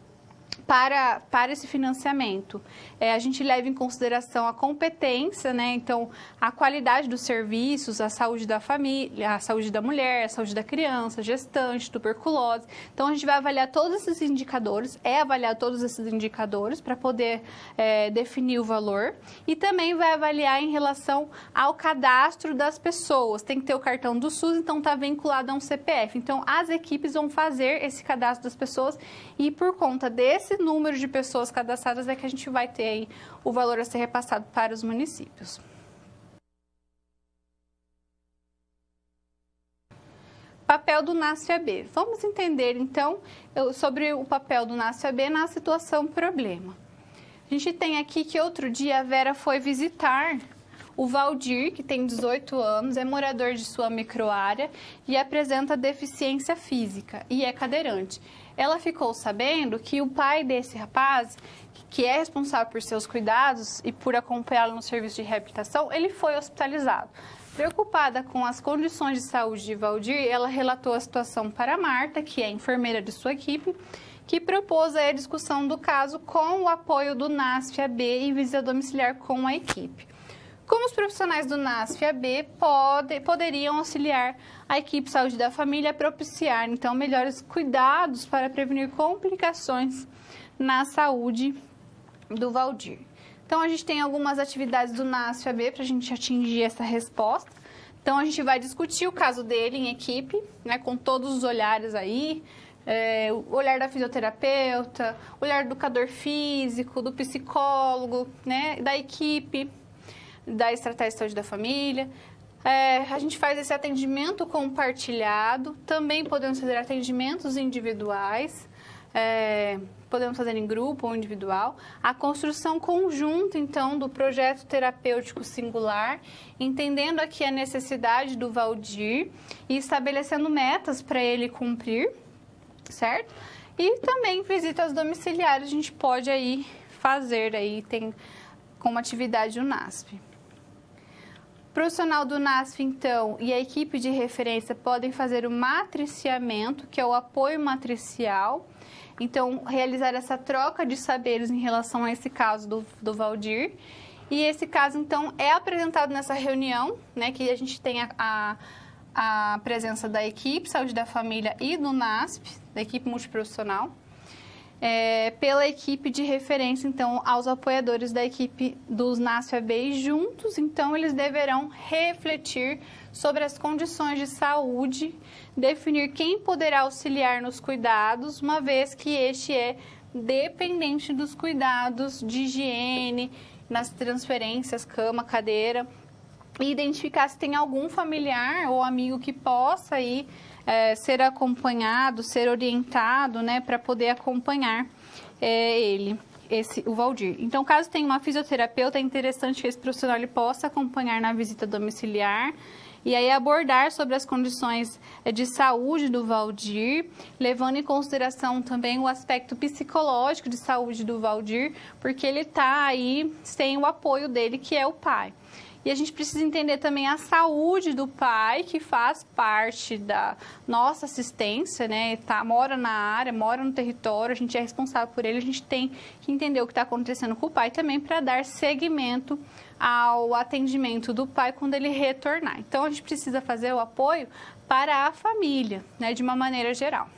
A: para esse financiamento, a gente leva em consideração a competência, né? Então, a qualidade dos serviços, a saúde da família, a saúde da mulher, a saúde da criança, gestante, tuberculose. Então, a gente vai avaliar todos esses indicadores, avaliar todos esses indicadores para poder definir o valor e também vai avaliar em relação ao cadastro das pessoas. Tem que ter o cartão do SUS, então está vinculado a um CPF. Então, as equipes vão fazer esse cadastro das pessoas e por conta desse número de pessoas cadastradas é que a gente vai ter aí o valor a ser repassado para os municípios. Papel do NASF-AB. Vamos entender, então, sobre o papel do NASF-AB na situação problema. A gente tem aqui que outro dia a Vera foi visitar o Valdir, que tem 18 anos, é morador de sua microárea e apresenta deficiência física e é cadeirante. Ela ficou sabendo que o pai desse rapaz, que é responsável por seus cuidados e por acompanhá-lo no serviço de reabilitação, ele foi hospitalizado. Preocupada com as condições de saúde de Valdir, ela relatou a situação para Marta, que é enfermeira de sua equipe, que propôs a discussão do caso com o apoio do NASF-AB e visita domiciliar com a equipe. Como os profissionais do NASF-AB poderiam auxiliar a equipe Saúde da Família a propiciar, então, melhores cuidados para prevenir complicações na saúde do Valdir. Então, a gente tem algumas atividades do NASF-AB para a gente atingir essa resposta. Então, a gente vai discutir o caso dele em equipe, né, com todos os olhares aí, o olhar da fisioterapeuta, o olhar do educador físico, do psicólogo, né, da equipe, da estratégia de saúde da família. A gente faz esse atendimento compartilhado, também podemos fazer atendimentos individuais, podemos fazer em grupo ou individual. A construção conjunta, então, do projeto terapêutico singular, entendendo aqui a necessidade do Valdir e estabelecendo metas para ele cumprir, certo? E também visitas domiciliares a gente pode aí fazer, aí tem como atividade o NASF. O profissional do NASF, então, e a equipe de referência podem fazer o matriciamento, que é o apoio matricial. Então, realizar essa troca de saberes em relação a esse caso do Valdir. E esse caso, então, é apresentado nessa reunião, né, que a gente tem a presença da equipe Saúde da Família e do NASF, da equipe multiprofissional. Pela equipe de referência, então, aos apoiadores da equipe dos NASF-AB e juntos, então, eles deverão refletir sobre as condições de saúde, definir quem poderá auxiliar nos cuidados, uma vez que este é dependente dos cuidados de higiene, nas transferências, cama, cadeira, e identificar se tem algum familiar ou amigo que possa ir ser acompanhado, ser orientado, né, para poder acompanhar o Valdir. Então, caso tenha uma fisioterapeuta, é interessante que esse profissional ele possa acompanhar na visita domiciliar E aí abordar sobre as condições de saúde do Valdir, levando em consideração também o aspecto psicológico de saúde do Valdir, porque ele está aí sem o apoio dele, que é o pai. E a gente precisa entender também a saúde do pai, que faz parte da nossa assistência, né? Mora na área, mora no território, a gente é responsável por ele, a gente tem que entender o que está acontecendo com o pai também para dar seguimento ao atendimento do pai quando ele retornar. Então, a gente precisa fazer o apoio para a família, né? De uma maneira geral.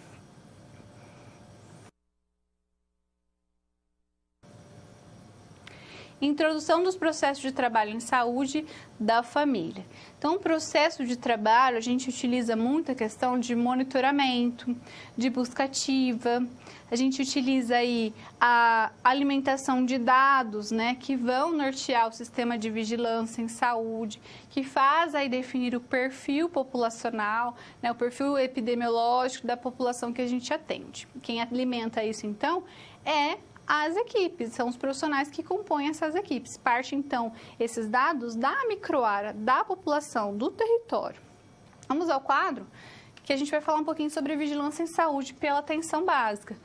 A: Introdução dos processos de trabalho em saúde da família. Então, o processo de trabalho, a gente utiliza muito a questão de monitoramento, de busca ativa, a gente utiliza aí a alimentação de dados, né, que vão nortear o sistema de vigilância em saúde, que faz aí definir o perfil populacional, né, o perfil epidemiológico da população que a gente atende. Quem alimenta isso, então, é as equipes, são os profissionais que compõem essas equipes. Parte, então, esses dados da microárea, da população, do território. Vamos ao quadro, que a gente vai falar um pouquinho sobre vigilância em saúde pela atenção básica.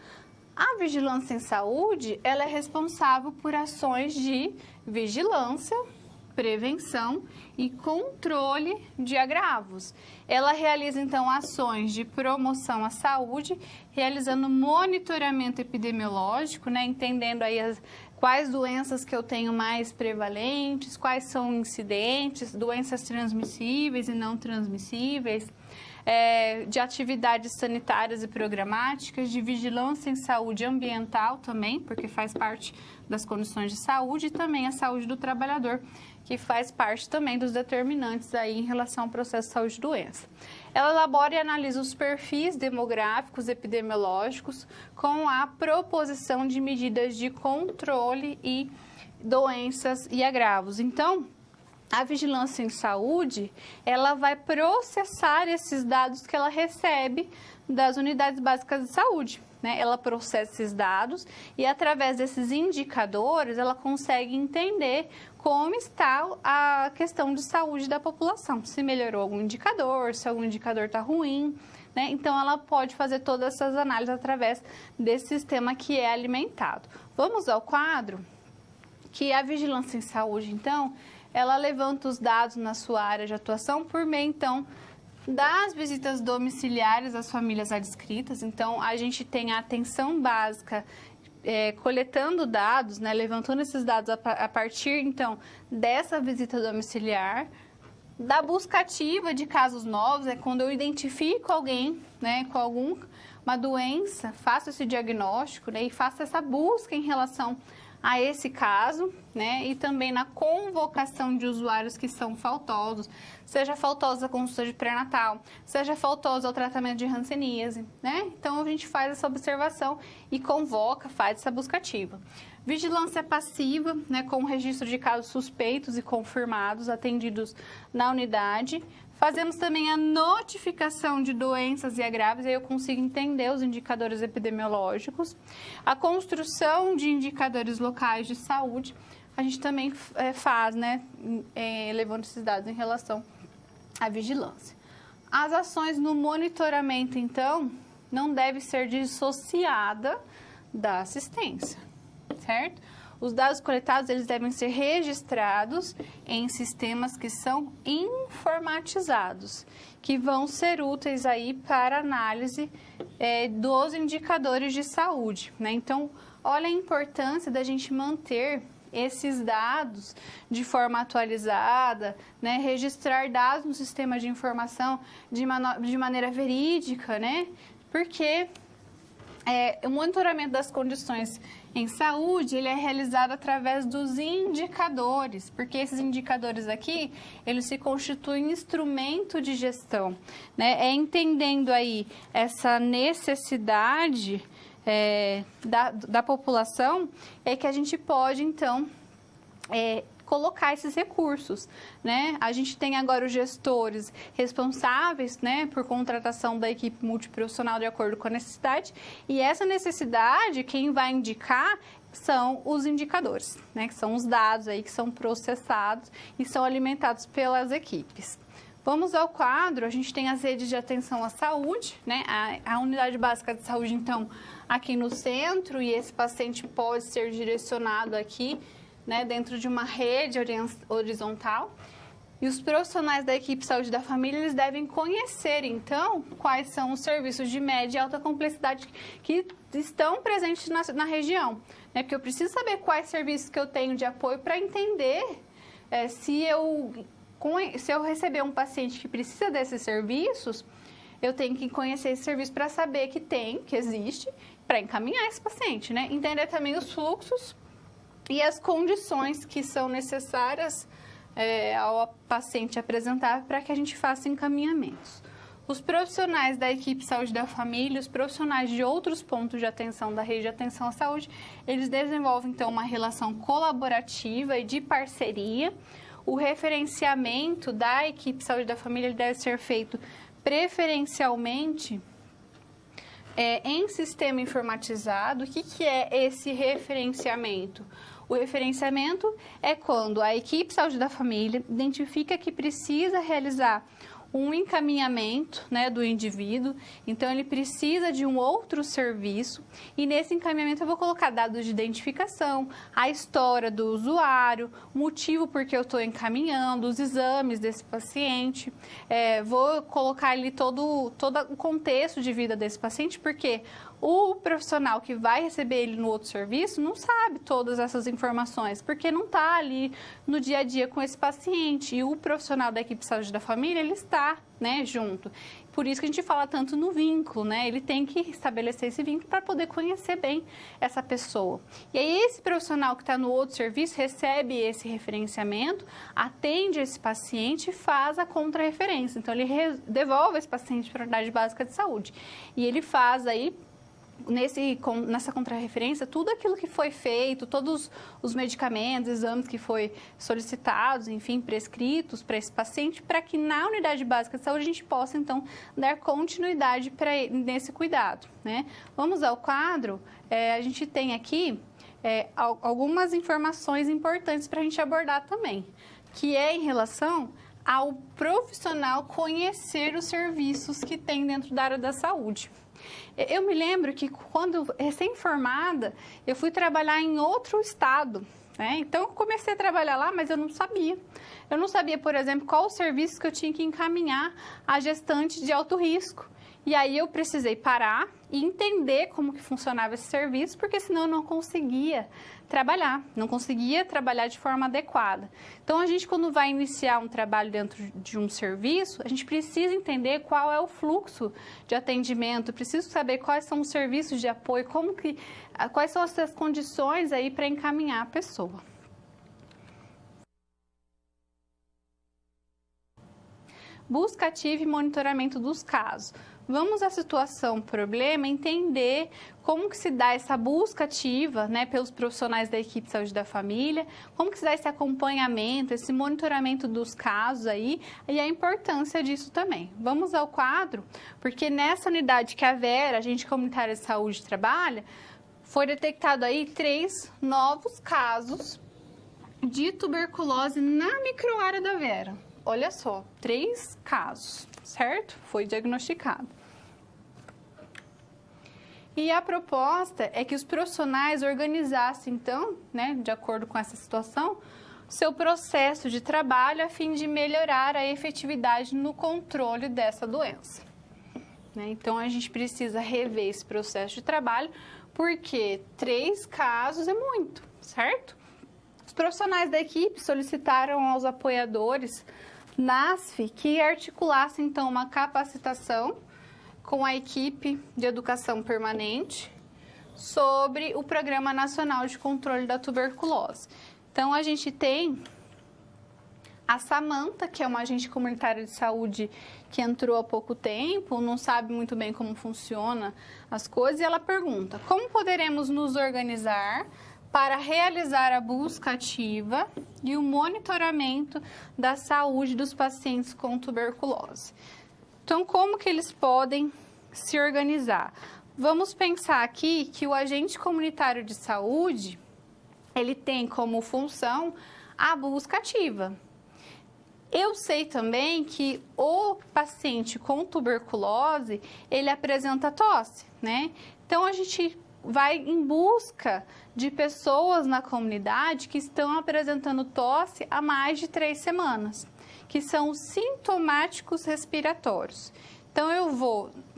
A: A vigilância em saúde, ela é responsável por ações de vigilância, prevenção e controle de agravos. Ela realiza, então, ações de promoção à saúde, realizando monitoramento epidemiológico, né, entendendo aí quais doenças que eu tenho mais prevalentes, quais são incidentes, doenças transmissíveis e não transmissíveis, de atividades sanitárias e programáticas, de vigilância em saúde ambiental também, porque faz parte das condições de saúde, e também a saúde do trabalhador, que faz parte também dos determinantes aí em relação ao processo de saúde e doença. Ela elabora e analisa os perfis demográficos epidemiológicos com a proposição de medidas de controle e doenças e agravos. Então, a vigilância em saúde, ela vai processar esses dados que ela recebe das unidades básicas de saúde, né? Ela processa esses dados e, através desses indicadores, ela consegue entender como está a questão de saúde da população, se melhorou algum indicador, se algum indicador está ruim, né? Então, ela pode fazer todas essas análises através desse sistema que é alimentado. Vamos ao quadro, que a vigilância em saúde, então, ela levanta os dados na sua área de atuação por meio, então, das visitas domiciliares às famílias adscritas. Então, a gente tem a atenção básica coletando dados, né, levantando esses dados a partir, então, dessa visita domiciliar. Da busca ativa de casos novos, é quando eu identifico alguém, né, com uma doença, faço esse diagnóstico, né, e faço essa busca em relação a esse caso, né, e também na convocação de usuários que são faltosos, seja faltosa a consulta de pré-natal, seja faltosa ao tratamento de hanseníase, né? Então, a gente faz essa observação e convoca, faz essa busca ativa. Vigilância passiva, né, com o registro de casos suspeitos e confirmados atendidos na unidade. Fazemos também a notificação de doenças e agravos, aí eu consigo entender os indicadores epidemiológicos. A construção de indicadores locais de saúde, a gente também faz, né, levando esses dados em relação à vigilância. As ações no monitoramento, então, não deve ser dissociada da assistência, certo? Os dados coletados, eles devem ser registrados em sistemas que são informatizados, que vão ser úteis aí para análise dos indicadores de saúde, né? Então, olha a importância da gente manter esses dados de forma atualizada, né? Registrar dados no sistema de informação de maneira verídica, né? Porque o monitoramento das condições em saúde, ele é realizado através dos indicadores, porque esses indicadores aqui, eles se constituem instrumento de gestão, né? Entendendo aí essa necessidade da população, é que a gente pode, então, colocar esses recursos, né? A gente tem agora os gestores responsáveis, né, por contratação da equipe multiprofissional de acordo com a necessidade, e essa necessidade, quem vai indicar são os indicadores, né, que são os dados aí que são processados e são alimentados pelas equipes. Vamos ao quadro, a gente tem as redes de atenção à saúde, né? A unidade básica de saúde, então, aqui no centro, e esse paciente pode ser direcionado aqui, né, dentro de uma rede horizontal. E os profissionais da equipe saúde da família, eles devem conhecer, então, quais são os serviços de média e alta complexidade que estão presentes na região, né? Porque eu preciso saber quais serviços que eu tenho de apoio para entender se eu receber um paciente que precisa desses serviços, eu tenho que conhecer esse serviço para saber que existe, para encaminhar esse paciente, né? Entender também os fluxos e as condições que são necessárias ao paciente apresentar para que a gente faça encaminhamentos. Os profissionais da equipe saúde da família, os profissionais de outros pontos de atenção da rede de atenção à saúde, eles desenvolvem, então, uma relação colaborativa e de parceria. O referenciamento da equipe saúde da família deve ser feito preferencialmente em sistema informatizado. O que é esse referenciamento? O referenciamento é quando a equipe saúde da família identifica que precisa realizar um encaminhamento, né, do indivíduo, então ele precisa de um outro serviço e nesse encaminhamento eu vou colocar dados de identificação, a história do usuário, motivo por que eu estou encaminhando, os exames desse paciente, vou colocar ali todo o contexto de vida desse paciente, porque o profissional que vai receber ele no outro serviço não sabe todas essas informações, porque não está ali no dia a dia com esse paciente. E o profissional da equipe de saúde da família, ele está, né, junto. Por isso que a gente fala tanto no vínculo, né? Ele tem que estabelecer esse vínculo para poder conhecer bem essa pessoa. E aí esse profissional que está no outro serviço recebe esse referenciamento, atende esse paciente e faz a contrarreferência. Então, ele devolve esse paciente para a unidade básica de saúde. E ele faz aí, nessa contrarreferência, tudo aquilo que foi feito, todos os medicamentos, exames que foi solicitados, enfim, prescritos para esse paciente, para que na unidade básica de saúde a gente possa, então, dar continuidade nesse cuidado, né? Vamos ao quadro. A gente tem aqui algumas informações importantes para a gente abordar também, que é em relação ao profissional conhecer os serviços que tem dentro da área da saúde. Eu me lembro que quando recém-formada, eu fui trabalhar em outro estado, né? Então, eu comecei a trabalhar lá, mas eu não sabia. Eu não sabia, por exemplo, qual o serviço que eu tinha que encaminhar a gestante de alto risco. E aí eu precisei parar e entender como que funcionava esse serviço, porque senão eu não conseguia trabalhar de forma adequada. Então, a gente, quando vai iniciar um trabalho dentro de um serviço, a gente precisa entender qual é o fluxo de atendimento, preciso saber quais são os serviços de apoio, quais são as condições aí para encaminhar a pessoa. Busca ativa e monitoramento dos casos. Vamos à situação, problema, entender como que se dá essa busca ativa, né, pelos profissionais da equipe de saúde da família, como que se dá esse acompanhamento, esse monitoramento dos casos aí e a importância disso também. Vamos ao quadro, porque nessa unidade que a Vera, agente comunitária de saúde, trabalha, foi detectado aí 3 novos casos de tuberculose na microárea da Vera. Olha só, 3 casos, certo? Foi diagnosticado. E a proposta é que os profissionais organizassem, então, né, de acordo com essa situação, seu processo de trabalho a fim de melhorar a efetividade no controle dessa doença. Né? Então, a gente precisa rever esse processo de trabalho, porque 3 casos é muito, certo? Os profissionais da equipe solicitaram aos apoiadores NASF que articulassem, então, uma capacitação com a equipe de educação permanente sobre o Programa Nacional de Controle da Tuberculose. Então, a gente tem a Samanta, que é uma agente comunitária de saúde que entrou há pouco tempo, não sabe muito bem como funciona as coisas, e ela pergunta: como poderemos nos organizar para realizar a busca ativa e o monitoramento da saúde dos pacientes com tuberculose? Então, como que eles podem se organizar? Vamos pensar aqui que o agente comunitário de saúde, ele tem como função a busca ativa. Eu sei também que o paciente com tuberculose, ele apresenta tosse, né? Então, a gente vai em busca de pessoas na comunidade que estão apresentando tosse há mais de 3 semanas, que são os sintomáticos respiratórios. Então,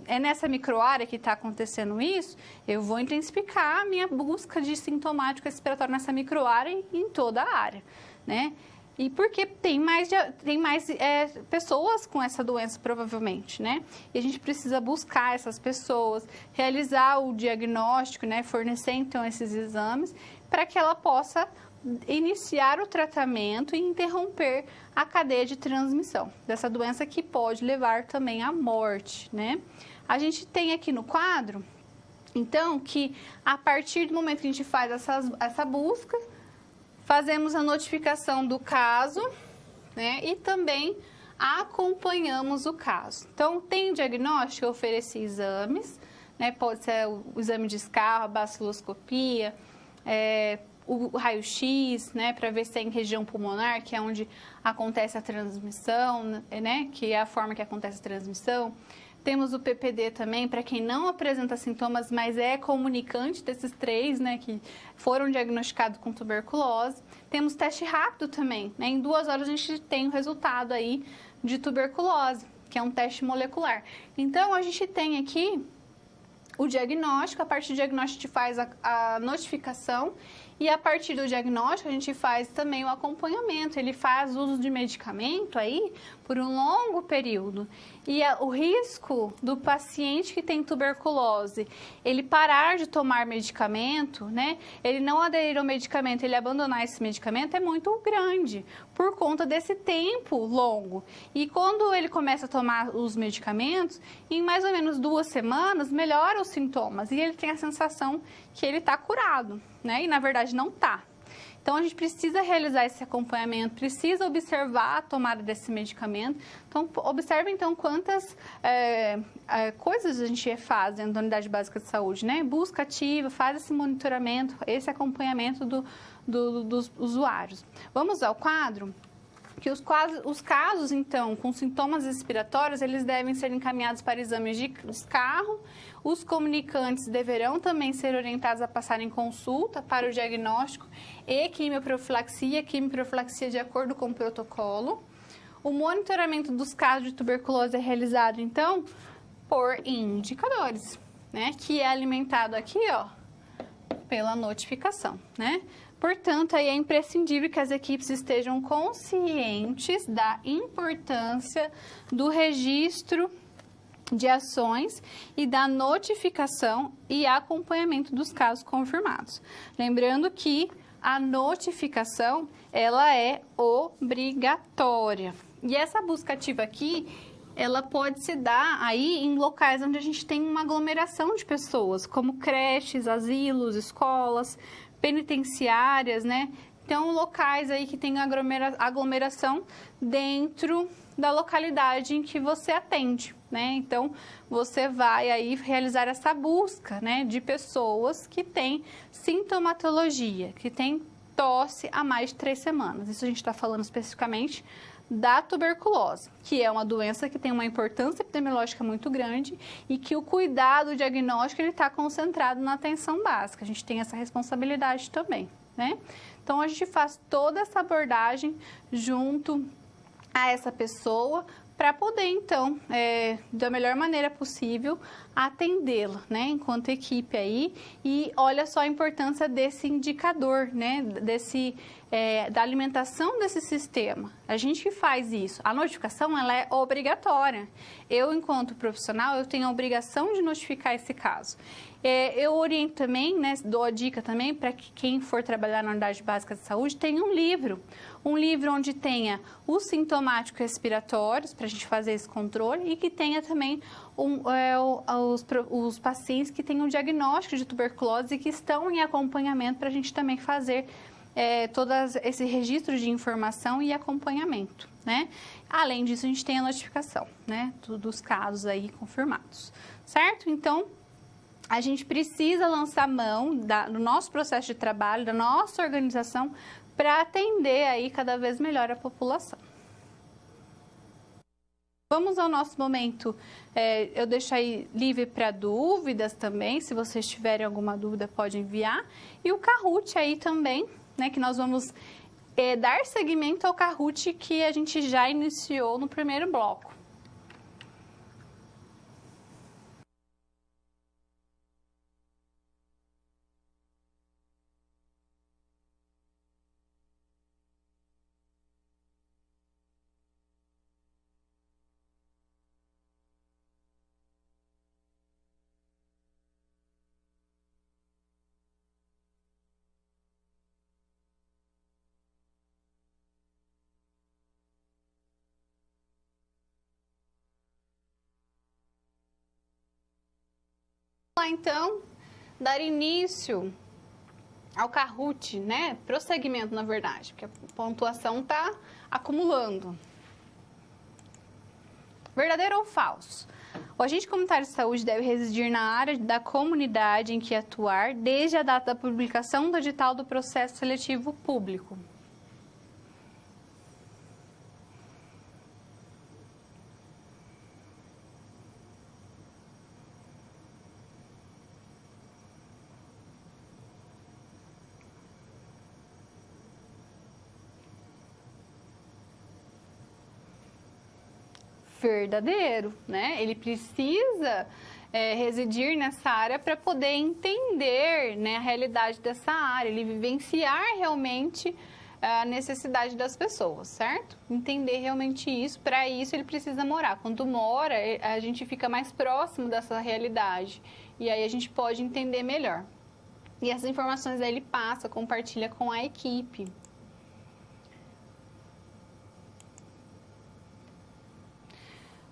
A: é nessa microárea que está acontecendo isso, eu vou intensificar a minha busca de sintomático respiratório nessa microárea e em toda a área, né? E porque tem mais pessoas com essa doença, provavelmente, né? E a gente precisa buscar essas pessoas, realizar o diagnóstico, né? Fornecer, então, esses exames para que ela possa iniciar o tratamento e interromper a cadeia de transmissão dessa doença que pode levar também à morte, né? A gente tem aqui no quadro, então, que a partir do momento que a gente faz essa busca, fazemos a notificação do caso, né? E também acompanhamos o caso. Então, tem o diagnóstico, eu ofereci exames, né? Pode ser o exame de escarro, a baciloscopia, o raio-x, né? Para ver se é em região pulmonar, que é onde acontece a transmissão, né? Que é a forma que acontece a transmissão. Temos o PPD também, para quem não apresenta sintomas, mas é comunicante desses 3, né, que foram diagnosticados com tuberculose. Temos teste rápido também, né? Em 2 horas a gente tem o resultado aí de tuberculose, que é um teste molecular. Então, a gente tem aqui o diagnóstico, a partir do diagnóstico a gente faz a notificação e a partir do diagnóstico a gente faz também o acompanhamento. Ele faz uso de medicamento aí por um longo período. E o risco do paciente que tem tuberculose, ele parar de tomar medicamento, né? Ele não aderir ao medicamento, ele abandonar esse medicamento é muito grande por conta desse tempo longo. E quando ele começa a tomar os medicamentos, em mais ou menos 2 semanas, melhora os sintomas e ele tem a sensação que ele está curado, né? E na verdade não está. Então, a gente precisa realizar esse acompanhamento, precisa observar a tomada desse medicamento. Então, observe, então, quantas coisas a gente faz dentro da unidade básica de saúde, né? Busca ativa, faz esse monitoramento, esse acompanhamento dos usuários. Vamos ao quadro? Que os casos, então, com sintomas respiratórios, eles devem ser encaminhados para exames de escarro. Os comunicantes deverão também ser orientados a passarem consulta para o diagnóstico e quimioprofilaxia de acordo com o protocolo. O monitoramento dos casos de tuberculose é realizado, então, por indicadores, né? Que é alimentado aqui, ó, pela notificação, né? Portanto, aí é imprescindível que as equipes estejam conscientes da importância do registro de ações e da notificação e acompanhamento dos casos confirmados. Lembrando que a notificação, ela é obrigatória. E essa busca ativa aqui, ela pode se dar aí em locais onde a gente tem uma aglomeração de pessoas, como creches, asilos, escolas, penitenciárias, né? Então, locais aí que tem aglomeração dentro da localidade em que você atende, né? Então, você vai aí realizar essa busca, né, de pessoas que têm sintomatologia, que têm tosse há mais de 3 semanas. Isso a gente está falando especificamente da tuberculose, que é uma doença que tem uma importância epidemiológica muito grande e que o cuidado, o diagnóstico, ele está concentrado na atenção básica. A gente tem essa responsabilidade também, né? Então, a gente faz toda essa abordagem junto a essa pessoa para poder, então, da melhor maneira possível, atendê-la, né, enquanto equipe aí. E olha só a importância desse indicador, né, da alimentação desse sistema. A gente faz isso. A notificação, ela é obrigatória. Eu, enquanto profissional, eu tenho a obrigação de notificar esse caso. Eu oriento também, né, dou a dica também para que quem for trabalhar na unidade básica de saúde tenha um livro onde tenha os sintomáticos respiratórios, para a gente fazer esse controle, e que tenha também os pacientes que tenham diagnóstico de tuberculose e que estão em acompanhamento, para a gente também fazer todo esse registro de informação e acompanhamento, né? Além disso, a gente tem a notificação, né, dos casos aí confirmados, certo? Então, a gente precisa lançar mão do nosso processo de trabalho, da nossa organização, para atender aí cada vez melhor a população. Vamos ao nosso momento, eu deixo aí livre para dúvidas também, se vocês tiverem alguma dúvida pode enviar. E o Kahoot aí também, né, que nós vamos dar seguimento ao Kahoot que a gente já iniciou no primeiro bloco. Vamos lá, então, dar início ao Kahoot, né? Prosseguimento, na verdade, porque a pontuação está acumulando. Verdadeiro ou falso? O agente comunitário de saúde deve residir na área da comunidade em que atuar desde a data da publicação do edital do processo seletivo público. Verdadeiro, né? Ele precisa residir nessa área para poder entender, né, a realidade dessa área, ele vivenciar realmente a necessidade das pessoas, certo? Entender realmente isso, para isso ele precisa morar. Quando mora, a gente fica mais próximo dessa realidade e aí a gente pode entender melhor. E essas informações aí ele passa, compartilha com a equipe.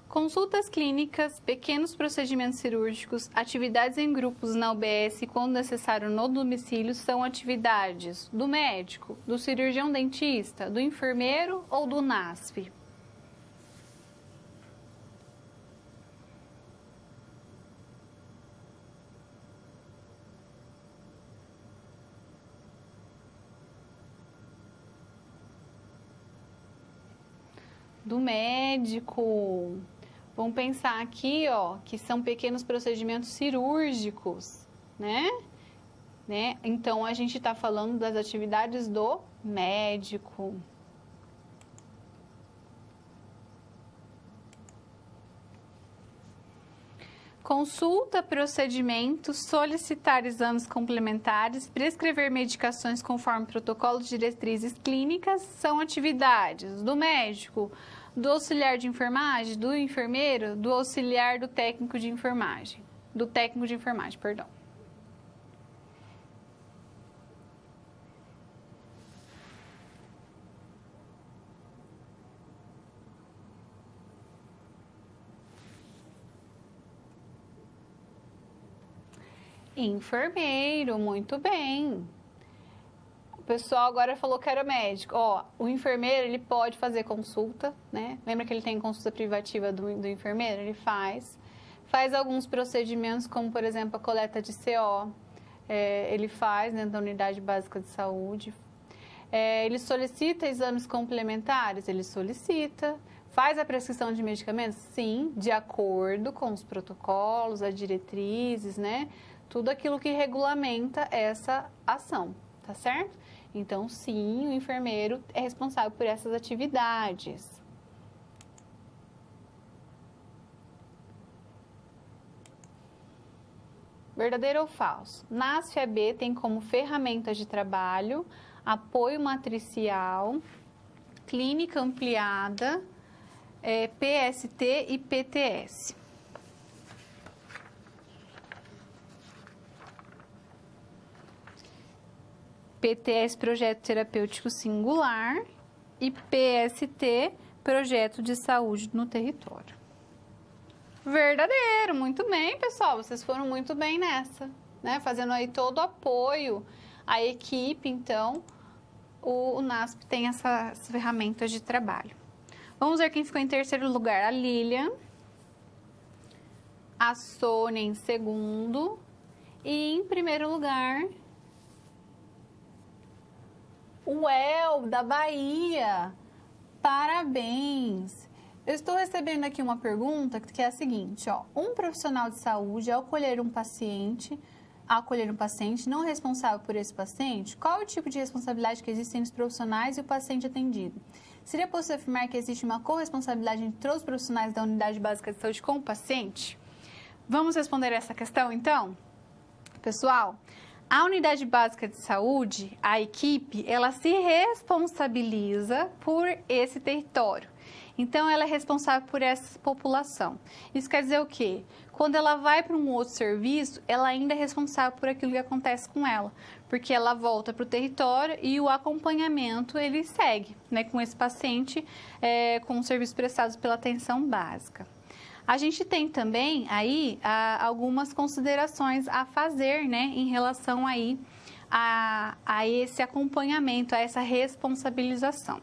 A: Consultas clínicas, pequenos procedimentos cirúrgicos, atividades em grupos na UBS e, quando necessário, no domicílio, são atividades do médico, do cirurgião dentista, do enfermeiro ou do NASF? Do médico. Vamos pensar aqui, ó, que são pequenos procedimentos cirúrgicos, né? Então, a gente está falando das atividades do médico. Consulta procedimentos, solicitar exames complementares, prescrever medicações conforme protocolo de diretrizes clínicas são atividades do médico, do auxiliar de enfermagem, do enfermeiro, do auxiliar do técnico de enfermagem. Do técnico de enfermagem, perdão. Enfermeiro, muito bem. O pessoal agora falou que era médico. Ó, o enfermeiro, ele pode fazer consulta, né? Lembra que ele tem consulta privativa do enfermeiro? Ele faz alguns procedimentos, como, por exemplo, a coleta de CO. Ele faz dentro da unidade básica de saúde. Ele solicita exames complementares? Ele solicita. Faz a prescrição de medicamentos? Sim, de acordo com os protocolos, as diretrizes, né? Tudo aquilo que regulamenta essa ação, tá certo? Então, sim, o enfermeiro é responsável por essas atividades. Verdadeiro ou falso? NASF-AB tem como ferramentas de trabalho apoio matricial, clínica ampliada, PST e PTS. PTS, projeto terapêutico singular, e PST, projeto de saúde no território. Verdadeiro, muito bem, pessoal, vocês foram muito bem nessa, né? Fazendo aí todo o apoio à equipe, então, o NASP tem essas ferramentas de trabalho. Vamos ver quem ficou em terceiro lugar, a Lilian, a Sônia em segundo, e em primeiro lugar, o El, da Bahia. Parabéns! Eu estou recebendo aqui uma pergunta que é a seguinte, ó. Um profissional de saúde, ao acolher um paciente não responsável por esse paciente, qual é o tipo de responsabilidade que existe entre os profissionais e o paciente atendido? Seria possível afirmar que existe uma corresponsabilidade entre os profissionais da unidade básica de saúde com o paciente? Vamos responder essa questão, então? Pessoal, a unidade básica de saúde, a equipe, ela se responsabiliza por esse território. Então, ela é responsável por essa população. Isso quer dizer o quê? Quando ela vai para um outro serviço, ela ainda é responsável por aquilo que acontece com ela, porque ela volta para o território e o acompanhamento ele segue, né, com esse paciente, com os serviços prestados pela atenção básica. A gente tem também aí algumas considerações a fazer, né, em relação aí a esse acompanhamento, a essa responsabilização.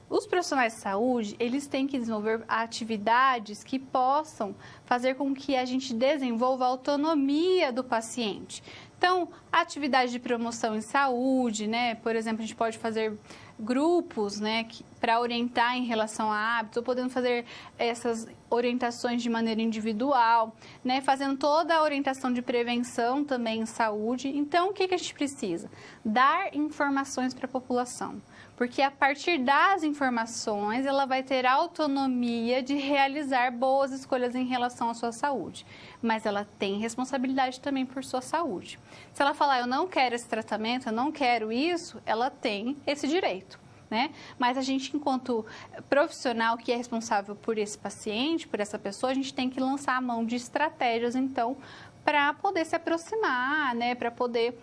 A: Os profissionais de saúde, eles têm que desenvolver atividades que possam fazer com que a gente desenvolva a autonomia do paciente. Então, atividade de promoção em saúde, né? Por exemplo, a gente pode fazer grupos, né, para orientar em relação a hábitos, ou podendo fazer essas orientações de maneira individual, né, fazendo toda a orientação de prevenção também em saúde. Então, o que a gente precisa? Dar informações para a população, porque a partir das informações, ela vai ter autonomia de realizar boas escolhas em relação à sua saúde, mas ela tem responsabilidade também por sua saúde. Se ela falar, eu não quero esse tratamento, eu não quero isso, ela tem esse direito, né? Mas a gente, enquanto profissional que é responsável por esse paciente, por essa pessoa, a gente tem que lançar a mão de estratégias, então, para poder se aproximar, né? Para poder,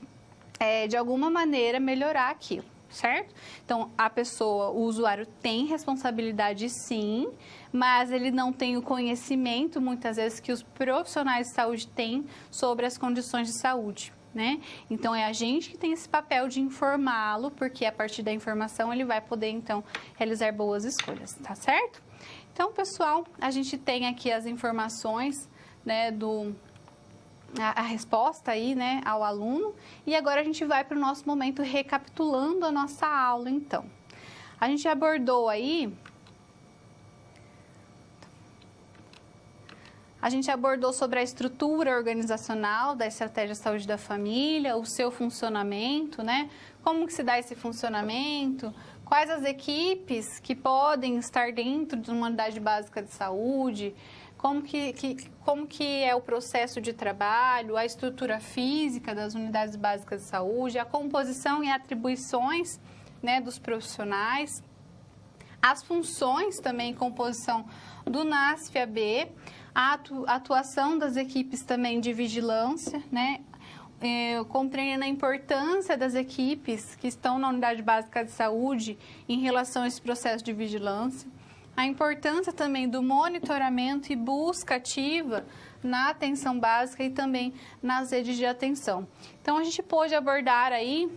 A: de alguma maneira, melhorar aquilo, certo? Então, a pessoa, o usuário tem responsabilidade sim, mas ele não tem o conhecimento, muitas vezes, que os profissionais de saúde têm sobre as condições de saúde, né? Então, é a gente que tem esse papel de informá-lo, porque a partir da informação ele vai poder, então, realizar boas escolhas, tá certo? Então, pessoal, a gente tem aqui as informações, né, a resposta aí, né, ao aluno. E agora a gente vai para o nosso momento recapitulando a nossa aula, então. A gente abordou aí... A gente abordou sobre a estrutura organizacional da estratégia de saúde da família, o seu funcionamento, né? Como que se dá esse funcionamento, quais as equipes que podem estar dentro de uma unidade básica de saúde, como que é o processo de trabalho, a estrutura física das unidades básicas de saúde, a composição e atribuições, né, dos profissionais, as funções também, composição do NASF-AB, a atuação das equipes também de vigilância, né? Compreendendo a importância das equipes que estão na unidade básica de saúde em relação a esse processo de vigilância, a importância também do monitoramento e busca ativa na atenção básica e também nas redes de atenção. Então, a gente pôde abordar aí,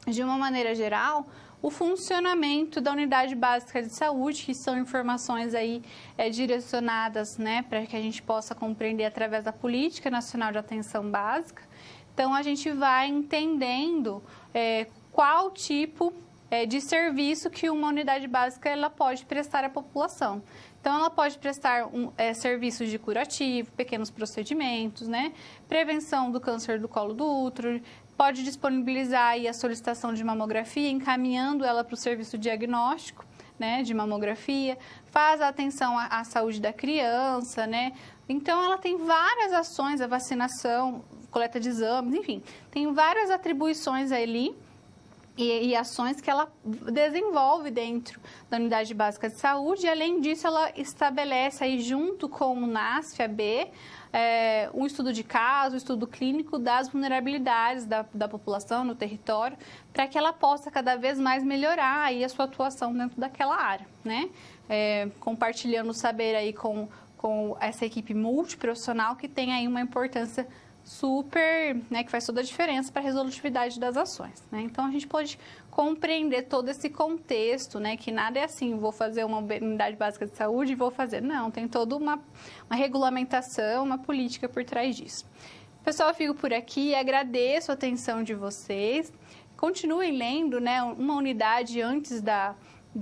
A: de uma maneira geral, o funcionamento da unidade básica de saúde, que são informações aí direcionadas, né, para que a gente possa compreender através da Política Nacional de Atenção Básica. Então, a gente vai entendendo qual tipo de serviço que uma unidade básica ela pode prestar à população. Então, ela pode prestar serviços de curativo, pequenos procedimentos, né, prevenção do câncer do colo do útero, pode disponibilizar aí a solicitação de mamografia, encaminhando ela para o serviço diagnóstico, né, de mamografia, faz a atenção à saúde da criança, né? Então, ela tem várias ações, a vacinação, coleta de exames, enfim, tem várias atribuições ali e ações que ela desenvolve dentro da unidade básica de saúde. E, além disso, ela estabelece aí, junto com o NASF-AB, um estudo de caso, um estudo clínico das vulnerabilidades da população no território, para que ela possa cada vez mais melhorar aí a sua atuação dentro daquela área, né? Compartilhando o saber aí com essa equipe multiprofissional que tem aí uma importância super, né, que faz toda a diferença para a resolutividade das ações, né? Então, a gente pode compreender todo esse contexto, né, que nada é assim, vou fazer uma unidade básica de saúde e vou fazer. Não, tem toda uma regulamentação, uma política por trás disso. Pessoal, eu fico por aqui, agradeço a atenção de vocês. Continuem lendo, né, uma unidade antes da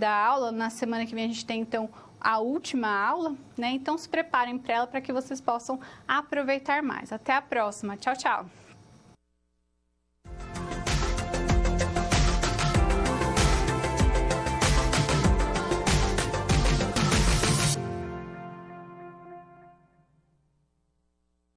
A: aula. Na semana que vem a gente tem, então, a última aula, né? Então se preparem para ela para que vocês possam aproveitar mais. Até a próxima. Tchau, tchau!